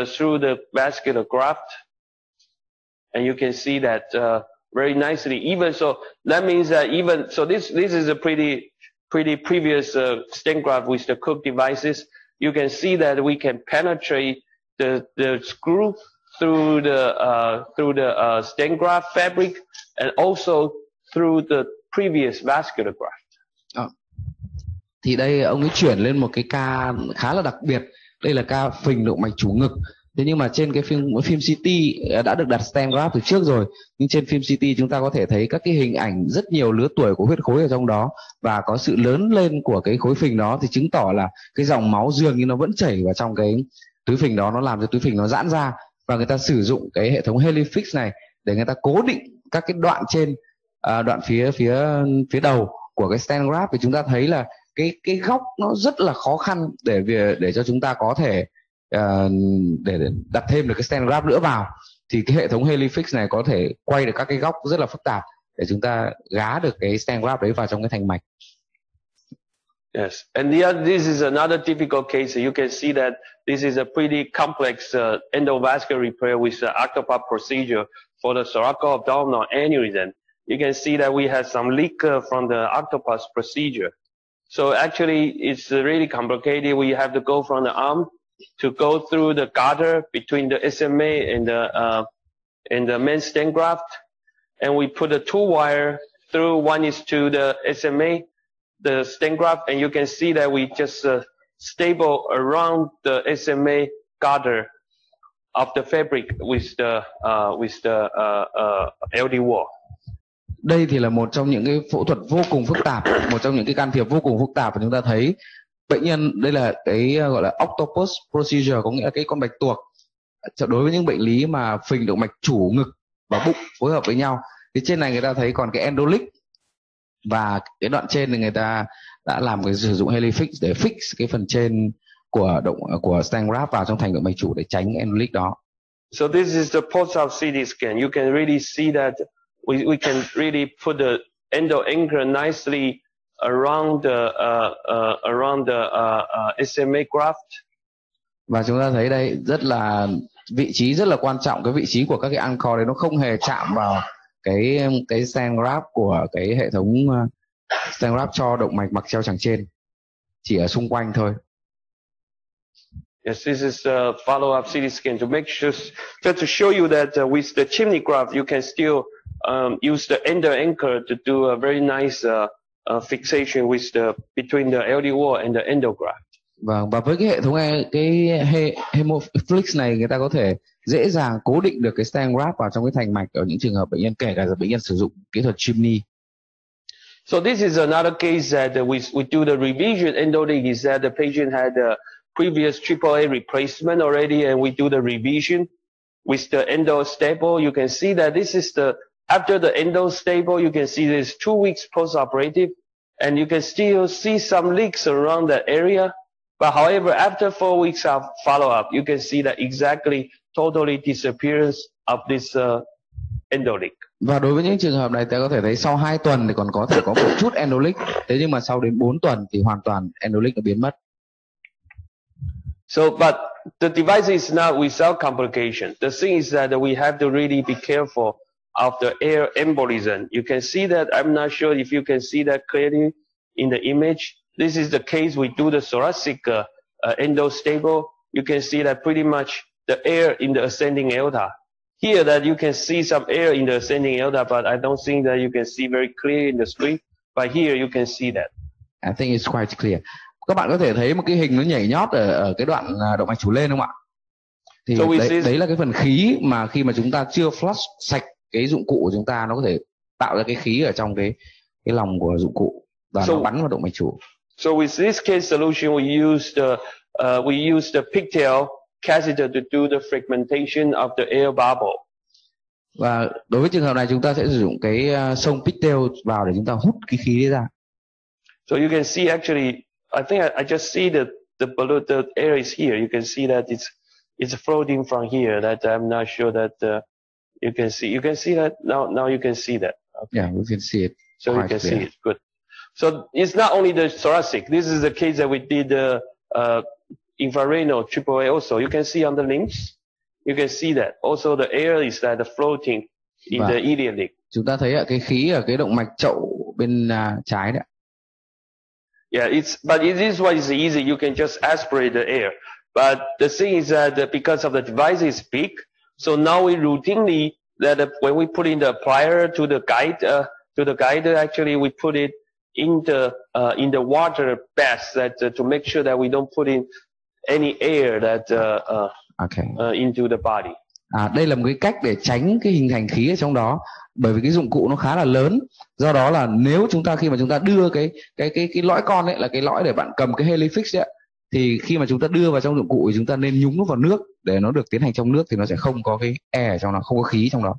through the vascular graft. And you can see that very nicely. Even so, that means that this is a pretty previous stent graft with the Cook devices. You can see that we can penetrate the screw through the stent graft fabric and also through the previous vascular graft. Thì đây ông ấy chuyển lên một cái ca khá là đặc biệt. Đây là ca phình động mạch chủ ngực. Thế nhưng mà trên cái phim CT đã được đặt stent graft từ trước rồi, nhưng trên phim CT chúng ta có thể thấy các cái hình ảnh rất nhiều lứa tuổi của huyết khối ở trong đó, và có sự lớn lên của cái khối phình đó thì chứng tỏ là cái dòng máu dường như nó vẫn chảy vào trong cái túi phình đó, nó làm cho túi phình nó giãn ra, và người ta sử dụng cái hệ thống helifix này để người ta cố định các cái đoạn trên đoạn phía đầu của cái stent graft. Thì chúng ta thấy là cái góc nó rất là khó khăn để cho chúng ta có thể để đặt thêm được cái stent graft nữa vào, thì cái hệ thống helifix này có thể quay được các cái góc rất là phức tạp để chúng ta gá được cái stent graft đấy vào trong cái thành mạch. Yes, and this is another difficult case. You can see that this is a pretty complex endovascular repair with the octopop procedure for the thoracoabdominal aneurysm. You can see that we had some leak from the octopus procedure. So actually, it's really complicated. We have to go from the arm to go through the garter between the SMA and the main stent graft, and we put a 2-wire through. One is to the SMA, the stent graft, and you can see that we just stable around the SMA garter of the fabric with the LD wall. Đây thì là một trong những cái phẫu thuật vô cùng phức tạp, một trong những cái can thiệp vô cùng phức tạp, và chúng ta thấy bệnh nhân, đây là cái gọi là octopus procedure, có nghĩa là cái con bạch tuộc. Đối với những bệnh lý mà phình động mạch chủ ngực và bụng phối hợp với nhau, thì trên này người ta thấy còn cái endolic, và cái đoạn trên thì người ta đã làm cái sử dụng helifix để fix cái phần trên của stent graft vào trong thành động mạch chủ để tránh endolic đó. So this is the post-op CT scan. You can really see that we can really put the endo anchor nicely around the SMA graft. Và chúng ta thấy đây rất là vị trí rất là quan trọng, cái vị trí của các cái anchor đấy nó không hề chạm vào cái stent graft của cái hệ thống stent graft cho động mạch mặc treo chằng trên, chỉ ở xung quanh thôi. Yes, this is a follow-up CT scan to make sure, just to show you that with the chimney graft you can still use the endo anchor to do a very nice fixation with between the LD wall and the endo graft. Và với cái hệ thống cái hemoflix này, người ta có thể dễ dàng cố định được cái stent graft vào trong cái thành mạch ở những trường hợp bệnh nhân, kể cả bệnh nhân sử dụng kỹ thuật chimney. So this is another case that we do the revision endolic, is that the patient had a previous AAA replacement already, and we do the revision with the endo stable. You can see that this is after the endo stable, you can see there's 2 weeks post-operative, and you can still see some leaks around that area. But however, after 4 weeks of follow-up, you can see that exactly totally disappearance of this endolic. Và đối với những trường hợp này, ta có thể thấy sau 2 tuần thì còn có thể có một chút endolic, thế nhưng mà sau đến 4 tuần thì hoàn toàn endolic nó biến mất. So, but the device is not without complication. The thing is that we have to really be careful of the air embolism. You can see that. I'm not sure if you can see that clearly in the image. This is the case we do the thoracic endostable. You can see that pretty much the air in the ascending aorta. Here that you can see some air in the ascending aorta, but I don't think that you can see very clear in the screen. But here you can see that. I think it's quite clear. Các bạn có thể thấy một cái hình nó nhảy nhót ở cái đoạn động mạch chủ lên không ạ? Thì đấy là cái phần khí mà khi mà chúng ta chưa flush sạch cái dụng cụ của chúng ta, nó có thể tạo ra cái khí ở trong cái lòng của dụng cụ và nó bắn vào động mạch chủ. So with this case solution, we use the pigtail catheter to do the fragmentation of the air bubble. Và đối với trường hợp này chúng ta sẽ sử dụng cái xông pigtail vào để chúng ta hút cái khí đấy ra. So you can see actually, I think I just see the balloon, the air is here. You can see that it's floating from here. That I'm not sure that you can see. You can see that now. You can see that. Okay. Yeah, we can see it. So you can see it. Good. So it's not only the thoracic. This is the case that we did infrarenal AAA also. You can see on the links. You can see that. Also the air is that floating in the iliac. Chúng ta thấy cái khí ở cái động mạch chậu bên trái đấy. Yeah, but it is what is easy. You can just aspirate the air. But the thing is that because of the device is big, so now we routinely when we put in the plier to the guide, actually we put it in the water bath to make sure that we don't put in any air into the body. Đây là một cái cách để tránh cái hình thành khí ở trong đó, bởi vì cái dụng cụ nó khá là lớn. Do đó là nếu khi mà chúng ta đưa cái lõi con ấy, là cái lõi để bạn cầm cái helifix ấy, thì khi mà chúng ta đưa vào trong dụng cụ thì chúng ta nên nhúng nó vào nước để nó được tiến hành trong nước, thì nó sẽ không có cái air ở trong đó, không có khí trong đó.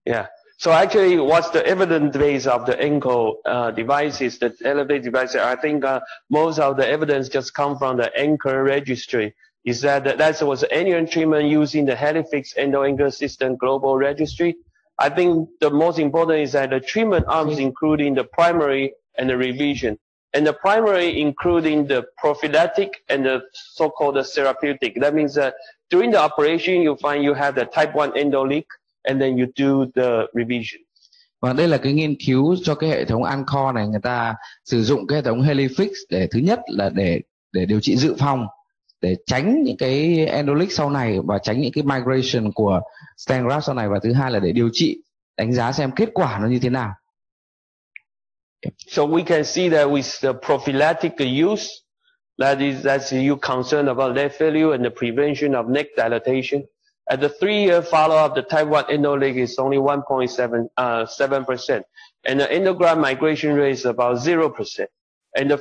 Yeah. So actually, what's the evidence base of the ankle devices, the elevated devices? I think most of the evidence just come from the Anchor registry. Is that was annual treatment using the Helifix Endo-Anchor System Global Registry. I think the most important is that the treatment arms including the primary and the revision. And the primary including the prophylactic and the so-called therapeutic. That means that during the operation, you find you have the type 1 endo leak, and then you do the revision. Và đây là cái nghiên cứu cho cái hệ thống Anchor này, người ta sử dụng cái hệ thống Helifix để thứ nhất là để điều trị dự phòng, để tránh những cái endoleak sau này và tránh những cái migration của stent graft sau này, và thứ hai là để điều trị, đánh giá xem kết quả nó như thế nào. So we can see that with the prophylactic use, that's you concerned about left failure and the prevention of neck dilatation. At the 3-year follow-up, the type 1 endoleak is only 1.7%, and the endograft migration rate is about 0%. And at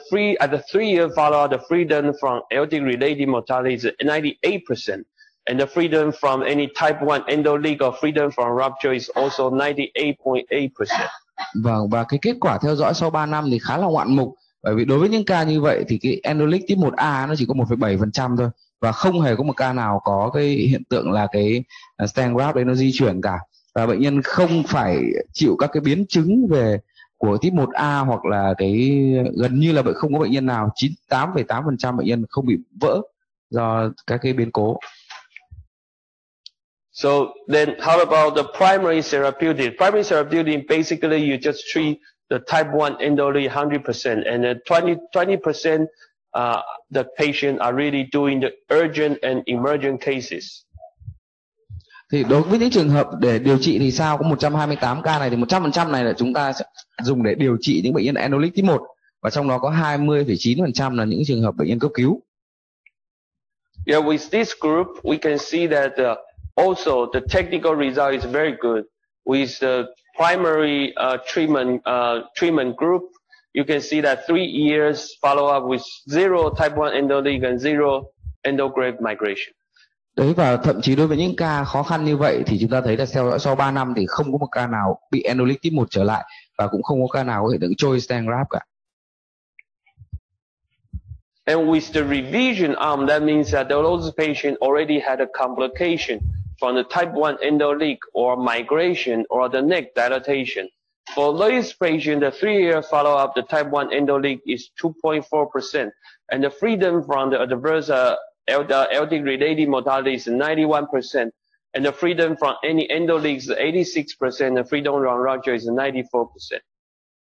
the 3-year follow-up, the freedom from aortic-related mortality is 98%, and the freedom from any type 1 endoleak or freedom from rupture is also 98.8%. Vâng, và cái kết quả theo dõi sau 3 năm thì khá là ngoạn mục, bởi vì đối với những ca như vậy thì cái endoleak type 1A nó chỉ có 1,7% thôi, và không hề có một ca nào có cái hiện tượng là cái stent graft đấy nó di chuyển cả, và bệnh nhân không phải chịu các cái biến chứng của type 1A, hoặc là gần như là không có bệnh nhân nào, 98,8% bệnh nhân không bị vỡ do các cái biến cố. So then how about the primary therapeutic? Primary therapeutic, basically you just treat the type 1 endoleak 100%, and then 20% the patient are really doing the urgent and emergent cases. Thì đối với những trường hợp để điều trị thì sao? Có 128 ca này thì 100% này là chúng ta sẽ dùng để điều trị những bệnh nhân endoleak type 1, và trong đó có 20,9% là những trường hợp bệnh nhân cấp cứu. Yeah, with this group we can see that also the technical result is very good. With the primary treatment group, you can see that 3 years follow-up with 0 type 1 endoleak and 0 endograft migration. Đấy, và thậm chí đối với những ca khó khăn như vậy thì chúng ta thấy là theo dõi sau 3 năm thì không có một ca nào bị endoleak type 1 trở lại, và cũng không có ca nào có hiện tượng trôi stent graft cả. And with the revision arm, that means that those patients already had a complication from the type 1 endoleak or migration or the neck dilatation. For these patients, the 3-year follow-up, the type 1 endoleak is 2.4%, and the freedom from the adverse LD-related mortality is 91%, and the freedom from any endo leak is 86%, and freedom from rupture is 94%.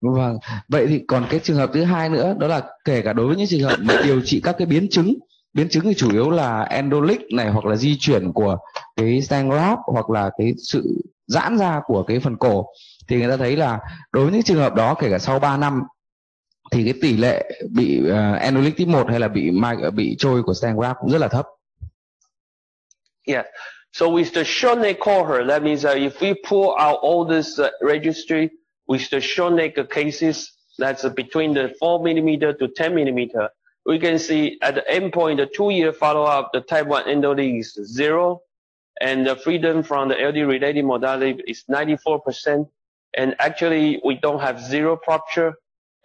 Vâng, vậy thì còn cái trường hợp thứ hai nữa, đó là kể cả đối với những trường hợp mà điều trị các cái biến chứng thì chủ yếu là endoleak này, hoặc là di chuyển của cái stent graft, hoặc là cái sự giãn ra của cái phần cổ, thì người ta thấy là đối với những trường hợp đó, kể cả sau 3 năm thì cái tỷ lệ bị endoleak type 1 hay là bị trôi của stent graft cũng rất là thấp. Yeah. So with the short neck cohort, that means that if we pull out all this registry with the short neck cases, that's between the 4mm to 10mm, we can see at the endpoint, the 2-year follow-up, the type 1 endoleak is 0, and the freedom from the LD-related mortality is 94%, and actually we don't have zero rupture,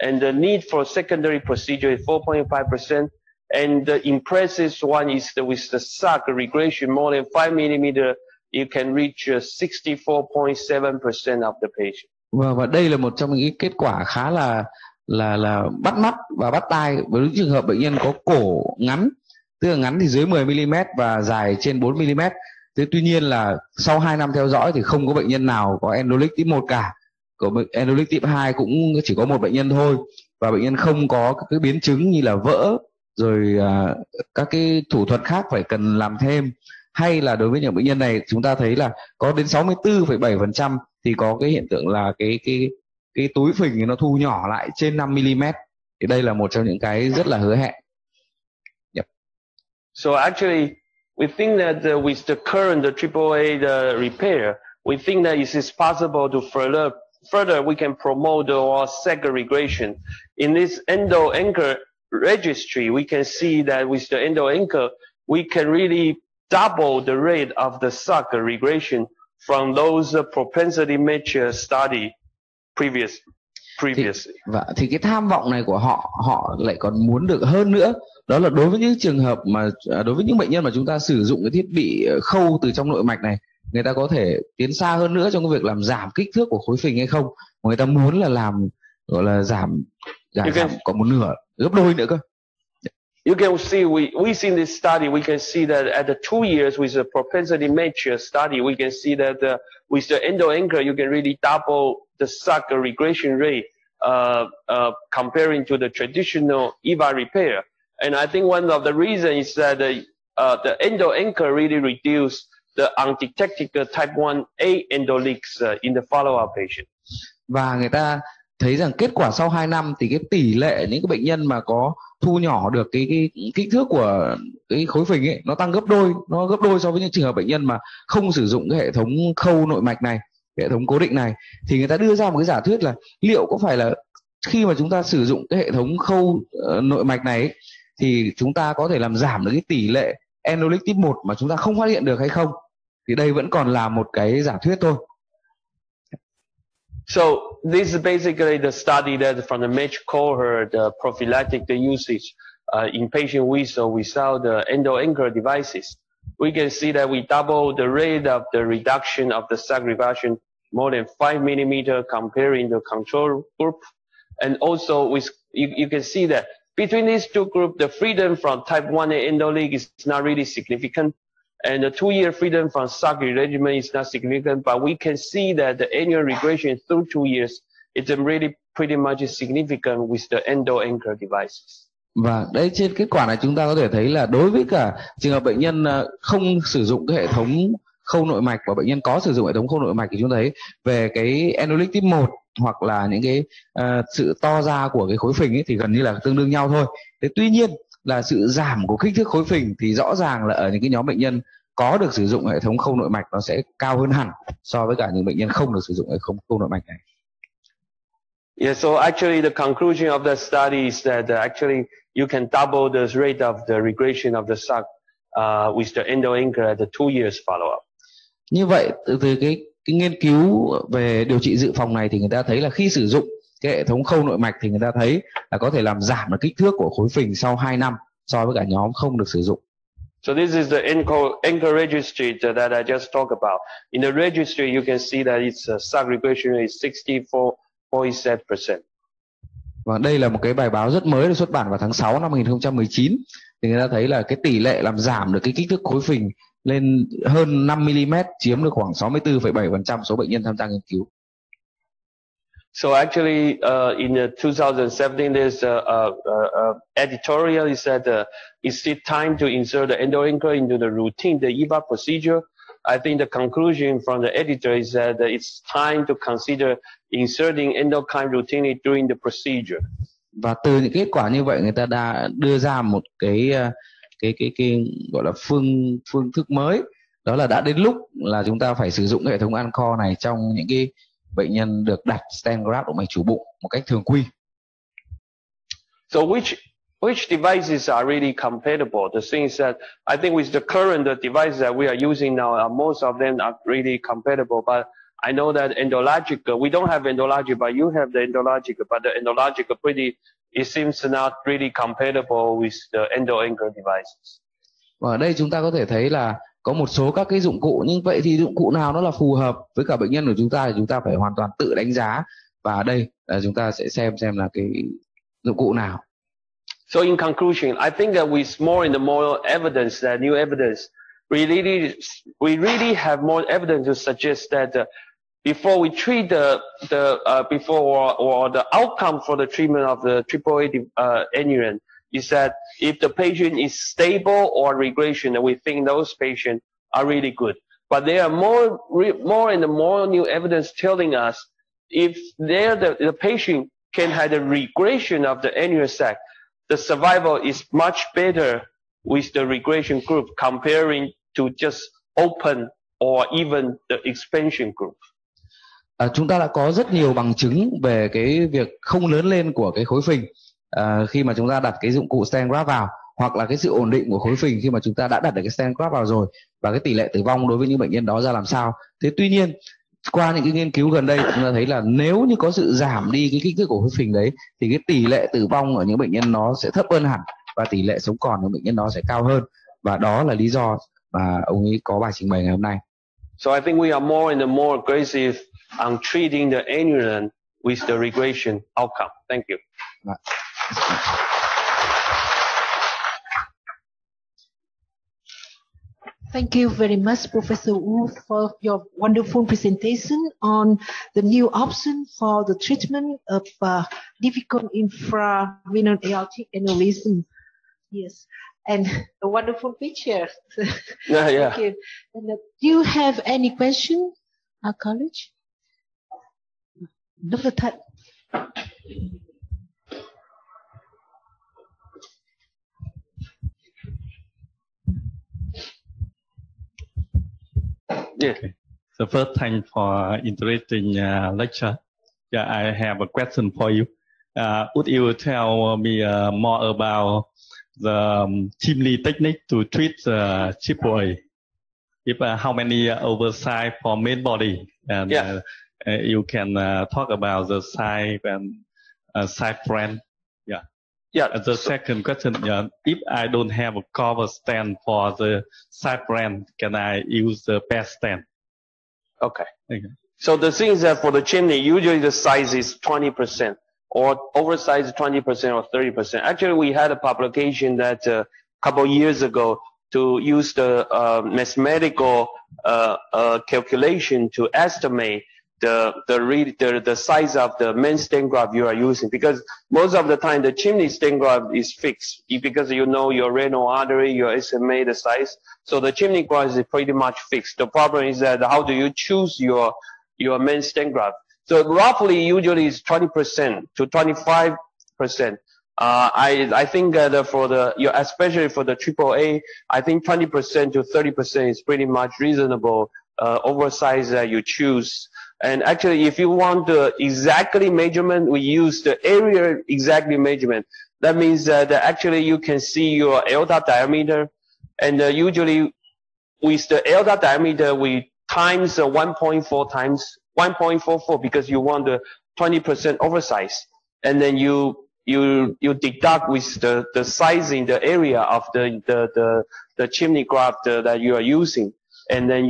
and the need for secondary procedure is 4.5%, and the impressive one is with the SAC regression more than 5mm, you can reach 64.7% of the patient. Và đây là một trong những kết quả khá là bắt mắt và bắt tai với những trường hợp bệnh nhân có cổ ngắn, tức là ngắn thì dưới 10mm và dài trên 4mm. Thế tuy nhiên là sau 2 năm theo dõi thì không có bệnh nhân nào có endoleak type 1 cả. Của endoleak type 2 cũng chỉ có một bệnh nhân thôi, và bệnh nhân không có các cái biến chứng như là vỡ, rồi các cái thủ thuật khác phải cần làm thêm, hay là đối với những bệnh nhân này chúng ta thấy là có đến 64,7% thì có cái hiện tượng là cái túi phình nó thu nhỏ lại trên 5mm. Thì đây là một trong những cái rất là hứa hẹn. Yep. So actually, we think that with the current AAA repair, we think that it is possible to further we can promote the SAC regression. In this endo anchor registry, we can see that with the endo anchor, we can really double the rate of the SAC regression from those propensity match study previously. Thì cái tham vọng này của họ lại còn muốn được hơn nữa, đó là đối với những trường hợp mà đối với những bệnh nhân mà chúng ta sử dụng cái thiết bị khâu từ trong nội mạch này, người ta có thể tiến xa hơn nữa trong cái việc làm giảm kích thước của khối phình hay không, người ta muốn là làm gọi là giảm có một nửa, gấp đôi nữa cơ. You can see we see in this study, we can see that at the 2 years with the propensity match study, we can see that with the endo anchor, you can really double the SAC regression rate comparing to the traditional EVA repair. And I think one of the reasons is that the endo anchor really reduced the undetected type 1A endoleaks in the follow-up patient. Và người ta thấy rằng kết quả sau 2 năm thì cái tỷ lệ những cái bệnh nhân mà có thu nhỏ được cái kích thước của cái khối phình ấy, nó tăng gấp đôi so với những trường hợp bệnh nhân mà không sử dụng cái hệ thống khâu nội mạch này, hệ thống cố định này. Thì người ta đưa ra một cái giả thuyết là liệu có phải là khi mà chúng ta sử dụng cái hệ thống khâu nội mạch này ấy, thì chúng ta có thể làm giảm được cái tỷ lệ endoleak type 1 mà chúng ta không phát hiện được hay không. Thì đây vẫn còn là một cái giả thuyết thôi. So this is basically the study that from the Mạch cohort, the prophylactic usage in patient with or without the endo anchor devices. We can see that we double the rate of the reduction of the SAC reversion more than 5mm comparing the control group. And also you can see that between these two groups, the freedom from type 1A endoleak is not really significant. And the 2-year freedom from SAC regimen is not significant, but we can see that the annual regression through 2 years is really pretty much significant with the endo anchor devices. Và đây trên kết quả này chúng ta có thể thấy là đối với cả trường hợp bệnh nhân không sử dụng cái hệ thống khâu nội mạch và bệnh nhân có sử dụng hệ thống khâu nội mạch thì chúng ta thấy về cái endoleak type 1 hoặc là những cái sự to ra của cái khối phình ấy thì gần như là tương đương nhau thôi. Thế tuy nhiên là sự giảm của kích thước khối phình thì rõ ràng là ở những cái nhóm bệnh nhân có được sử dụng hệ thống khâu nội mạch nó sẽ cao hơn hẳn so với cả những bệnh nhân không được sử dụng hệ thống khâu nội mạch này. Yeah, so actually the conclusion of the study is that actually you can double the rate of the regression of the SAC with the endo anchor at the 2 years follow-up. Như vậy từ cái nghiên cứu về điều trị dự phòng này thì người ta thấy là khi sử dụng cái hệ thống khâu nội mạch thì người ta thấy là có thể làm giảm được kích thước của khối phình sau 2 năm so với cả nhóm không được sử dụng. So this is the anchor registry that I just talked about. In the registry, you can see that its SAC regression is 64.7%. Và đây là một cái bài báo rất mới được xuất bản vào tháng 6 năm 2019. Thì người ta thấy là cái tỷ lệ làm giảm được cái kích thước khối phình lên hơn 5 mm, chiếm được khoảng 64,7% số bệnh nhân tham gia nghiên cứu. So actually, in 2017, there's a editorial. It said, is it time to insert the endoanchor into the routine, the EVA procedure? I think the conclusion from the editor is that it's time to consider inserting endocrine routinely during the procedure. Và từ những kết quả như vậy, người ta đã đưa ra một cái gọi là phương thức mới, đó là đã đến lúc là chúng ta phải sử dụng hệ thống Anchor này trong những cái bệnh nhân được đặt stent graft động mạch chủ bụng một cách thường quy. So which devices are really compatible? The thing is that I think with the current devices that we are using now, most of them are really compatible. But I know that endological, we don't have endological, but you have the endological. But the endological it seems not really compatible with the endoanchor devices. Và ở đây chúng ta có thể thấy là có một số các cái dụng cụ, nhưng vậy thì dụng cụ nào nó là phù hợp với cả bệnh nhân của chúng ta thì chúng ta phải hoàn toàn tự đánh giá. Và ở đây là chúng ta sẽ xem là cái dụng cụ nào. So in conclusion, I think that with more and more evidence, that new evidence, we really have more evidence to suggest that before we treat or the outcome for the treatment of the AAA aneurysm is that if the patient is stable or regression, then we think those patients are really good. But there are more and more new evidence telling us if the patient can have a regression of the annular sac, the survival is much better with the regression group comparing to just open or even the expansion group. Chúng ta đã có rất nhiều bằng chứng về cái việc không lớn lên của cái khối phình khi mà chúng ta đặt cái dụng cụ stent graft vào, hoặc là cái sự ổn định của khối phình khi mà chúng ta đã đặt được cái stent graft vào rồi, và cái tỷ lệ tử vong đối với những bệnh nhân đó ra làm sao. Thế tuy nhiên qua những cái nghiên cứu gần đây chúng ta thấy là nếu như có sự giảm đi cái kích thước của khối phình đấy thì cái tỷ lệ tử vong ở những bệnh nhân nó sẽ thấp hơn hẳn và tỷ lệ sống còn của bệnh nhân đó sẽ cao hơn, và đó là lý do mà ông ấy có bài trình bày ngày hôm nay. So I think we are more and more aggressive on treating the aneurysm with the regression outcome. Thank you. Thank you very much, Professor Wu, for your wonderful presentation on the new option for the treatment of difficult infrarenal aortic aneurysm. Yes, and a wonderful picture. Yeah. Thank you. And, do you have any question, college? Dr. That. Yeah. Okay. So first, thanks for interesting lecture. Yeah, I have a question for you. Would you tell me more about the chimney technique to treat AAA? If how many oversight for main body, and you can talk about the side and side frame. Yeah. And the second question, if I don't have a cover stand for the side frame, can I use the best stand? Okay. So the thing is that for the chimney, usually the size is 20% or oversized 20% or 30%. Actually, we had a publication that a couple of years ago to use the mathematical calculation to estimate the size of the main stent graft you are using, because most of the time the chimney stent graft is fixed because you know your renal artery, your SMA, the size. So the chimney graft is pretty much fixed. The problem is that how do you choose your main stent graft? So roughly usually it's 20% to 25%. I think that especially for the AAA, I think 20% to 30% is pretty much reasonable oversize that you choose. And actually, if you want the exactly measurement, we use the area exactly measurement. That means that actually you can see your aorta diameter, and usually with the aorta diameter, we times 1.4 times 1.44 because you want the 20% oversize, and then you deduct with the sizing, the area of the chimney graft that you are using, and then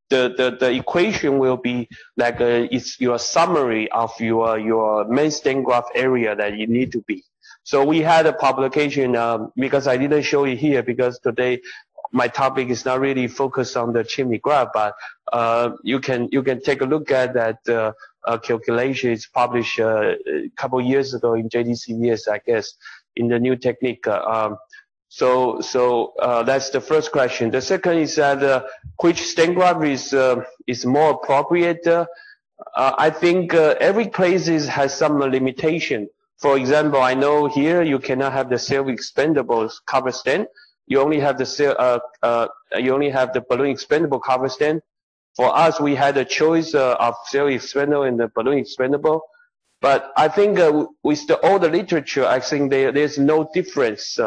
the equation will be like it's your summary of your main stent graft area that you need to be. So we had a publication because I didn't show it here because today my topic is not really focused on the chimney graft, but you can take a look at that calculation. It's published a couple years ago in JDCVS, I guess, in the new technique. So that's the first question. The second is that which stent graft is more appropriate. I think every place has some limitation. For example, I know here you cannot have the self-expandable cover stent. You only have the balloon expandable cover stent. For us, we had a choice of self-expandable and the balloon expandable. But I think with all the literature, I think there's no difference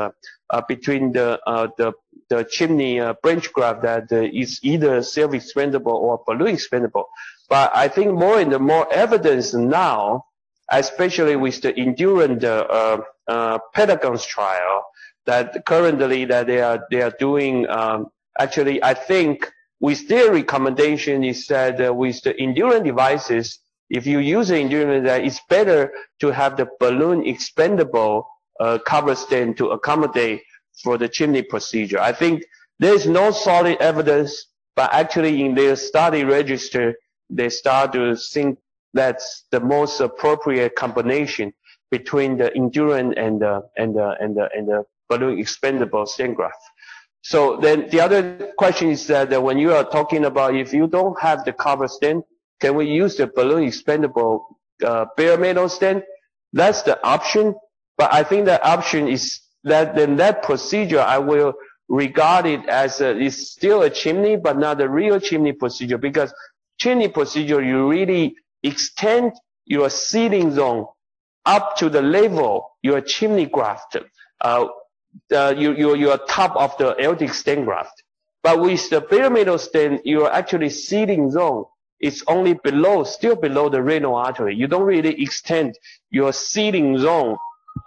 between the chimney branch graft that is either self-expandable or balloon expandable. But I think more and more evidence now, especially with the Endurance Pentagon's trial, that currently that they are doing. Actually, I think with their recommendation is that with the Endurance devices, if you use the Endurance, that it's better to have the balloon expandable cover stent to accommodate for the chimney procedure. I think there is no solid evidence, but actually in their study register, they start to think that's the most appropriate combination between the Endurance and the balloon expandable stent graft. So then the other question is that when you are talking about if you don't have the cover stent, can we use the balloon expandable bare metal stent? That's the option, but I think the option is that then that procedure I will regard it as it's still a chimney, but not a real chimney procedure, because chimney procedure you really extend your sealing zone up to the level your chimney graft, your top of the aortic stent graft. But with the bare metal stent, your actually sealing zone is only still below the renal artery. You don't really extend your sealing zone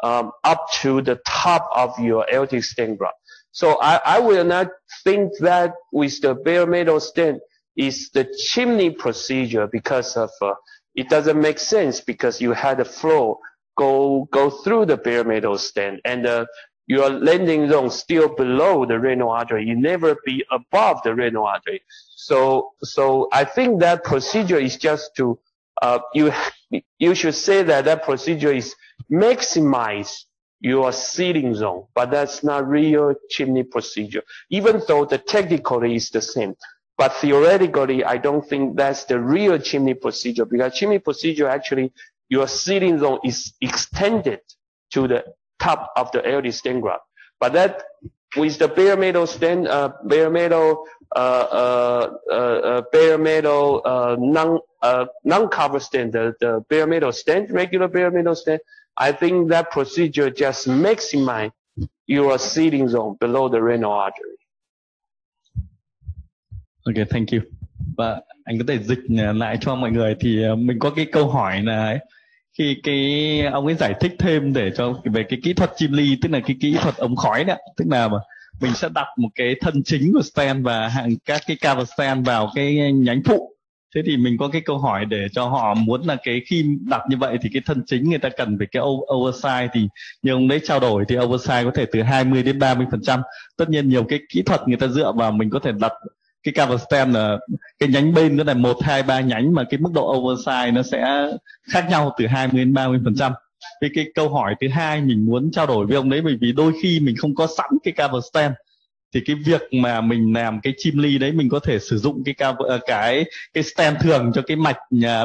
up to the top of your aortic stent graft. So I will not think that with the bare metal stent is the chimney procedure, because of it doesn't make sense, because you had a flow go through the bare metal stent, and your landing zone still below the renal artery. You never be above the renal artery. So I think that procedure is just to you should say that procedure is maximize your sealing zone, but that's not real chimney procedure, even though the technically is the same. But theoretically, I don't think that's the real chimney procedure, because chimney procedure actually your sealing zone is extended to the top of the aortic stent graft. But that with the bare metal stent, non-cover stent, the bare metal stent, regular bare metal stent, I think that procedure just maximize your sealing zone below the renal artery. Okay, thank you. Và anh có thể dịch lại cho mọi người. Thì mình có cái câu hỏi là khi ông ấy giải thích thêm để cho về cái kỹ thuật chim ly, tức là cái kỹ thuật ống khói đấy, tức là mình sẽ đặt một cái thân chính của stent và các cái cover stent vào cái nhánh phụ. Thế thì mình có cái câu hỏi để cho họ muốn là khi đặt như vậy thì cái thân chính người ta cần phải cái oversize, thì như ông đấy trao đổi thì oversize có thể từ 20 đến 30%. Tất nhiên nhiều cái kỹ thuật người ta dựa vào mình có thể đặt cái cover stent là cái nhánh bên nó là 1, 2, 3 nhánh, mà cái mức độ oversize nó sẽ khác nhau từ 20 đến 30%. Cái câu hỏi thứ hai mình muốn trao đổi với ông đấy, bởi vì đôi khi mình không có sẵn cái cover stent, thì cái việc mà mình làm cái chim ly đấy mình có thể sử dụng cái stent thường cho cái mạch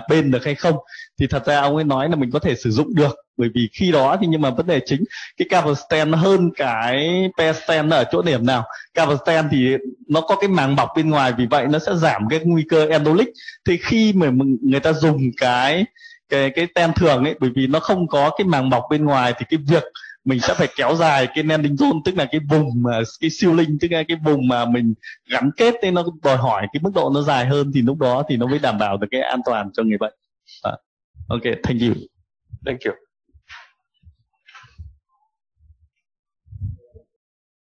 bên được hay không. Thì thật ra ông ấy nói là mình có thể sử dụng được, bởi vì khi đó thì nhưng mà vấn đề chính cái cover stent hơn cái pair stent ở chỗ điểm nào. Cover stent thì nó có cái màng bọc bên ngoài, vì vậy nó sẽ giảm cái nguy cơ embolic. Thì khi mà người ta dùng cái stent thường ấy, bởi vì nó không có cái màng bọc bên ngoài, thì cái việc mình sẽ phải kéo dài cái landing zone, tức là cái vùng cái sealing, tức là cái vùng mà mình gắn kết ấy, nó đòi hỏi cái mức độ nó dài hơn, thì lúc đó thì nó mới đảm bảo được cái an toàn cho người bệnh. Okay, thank you. Thank you.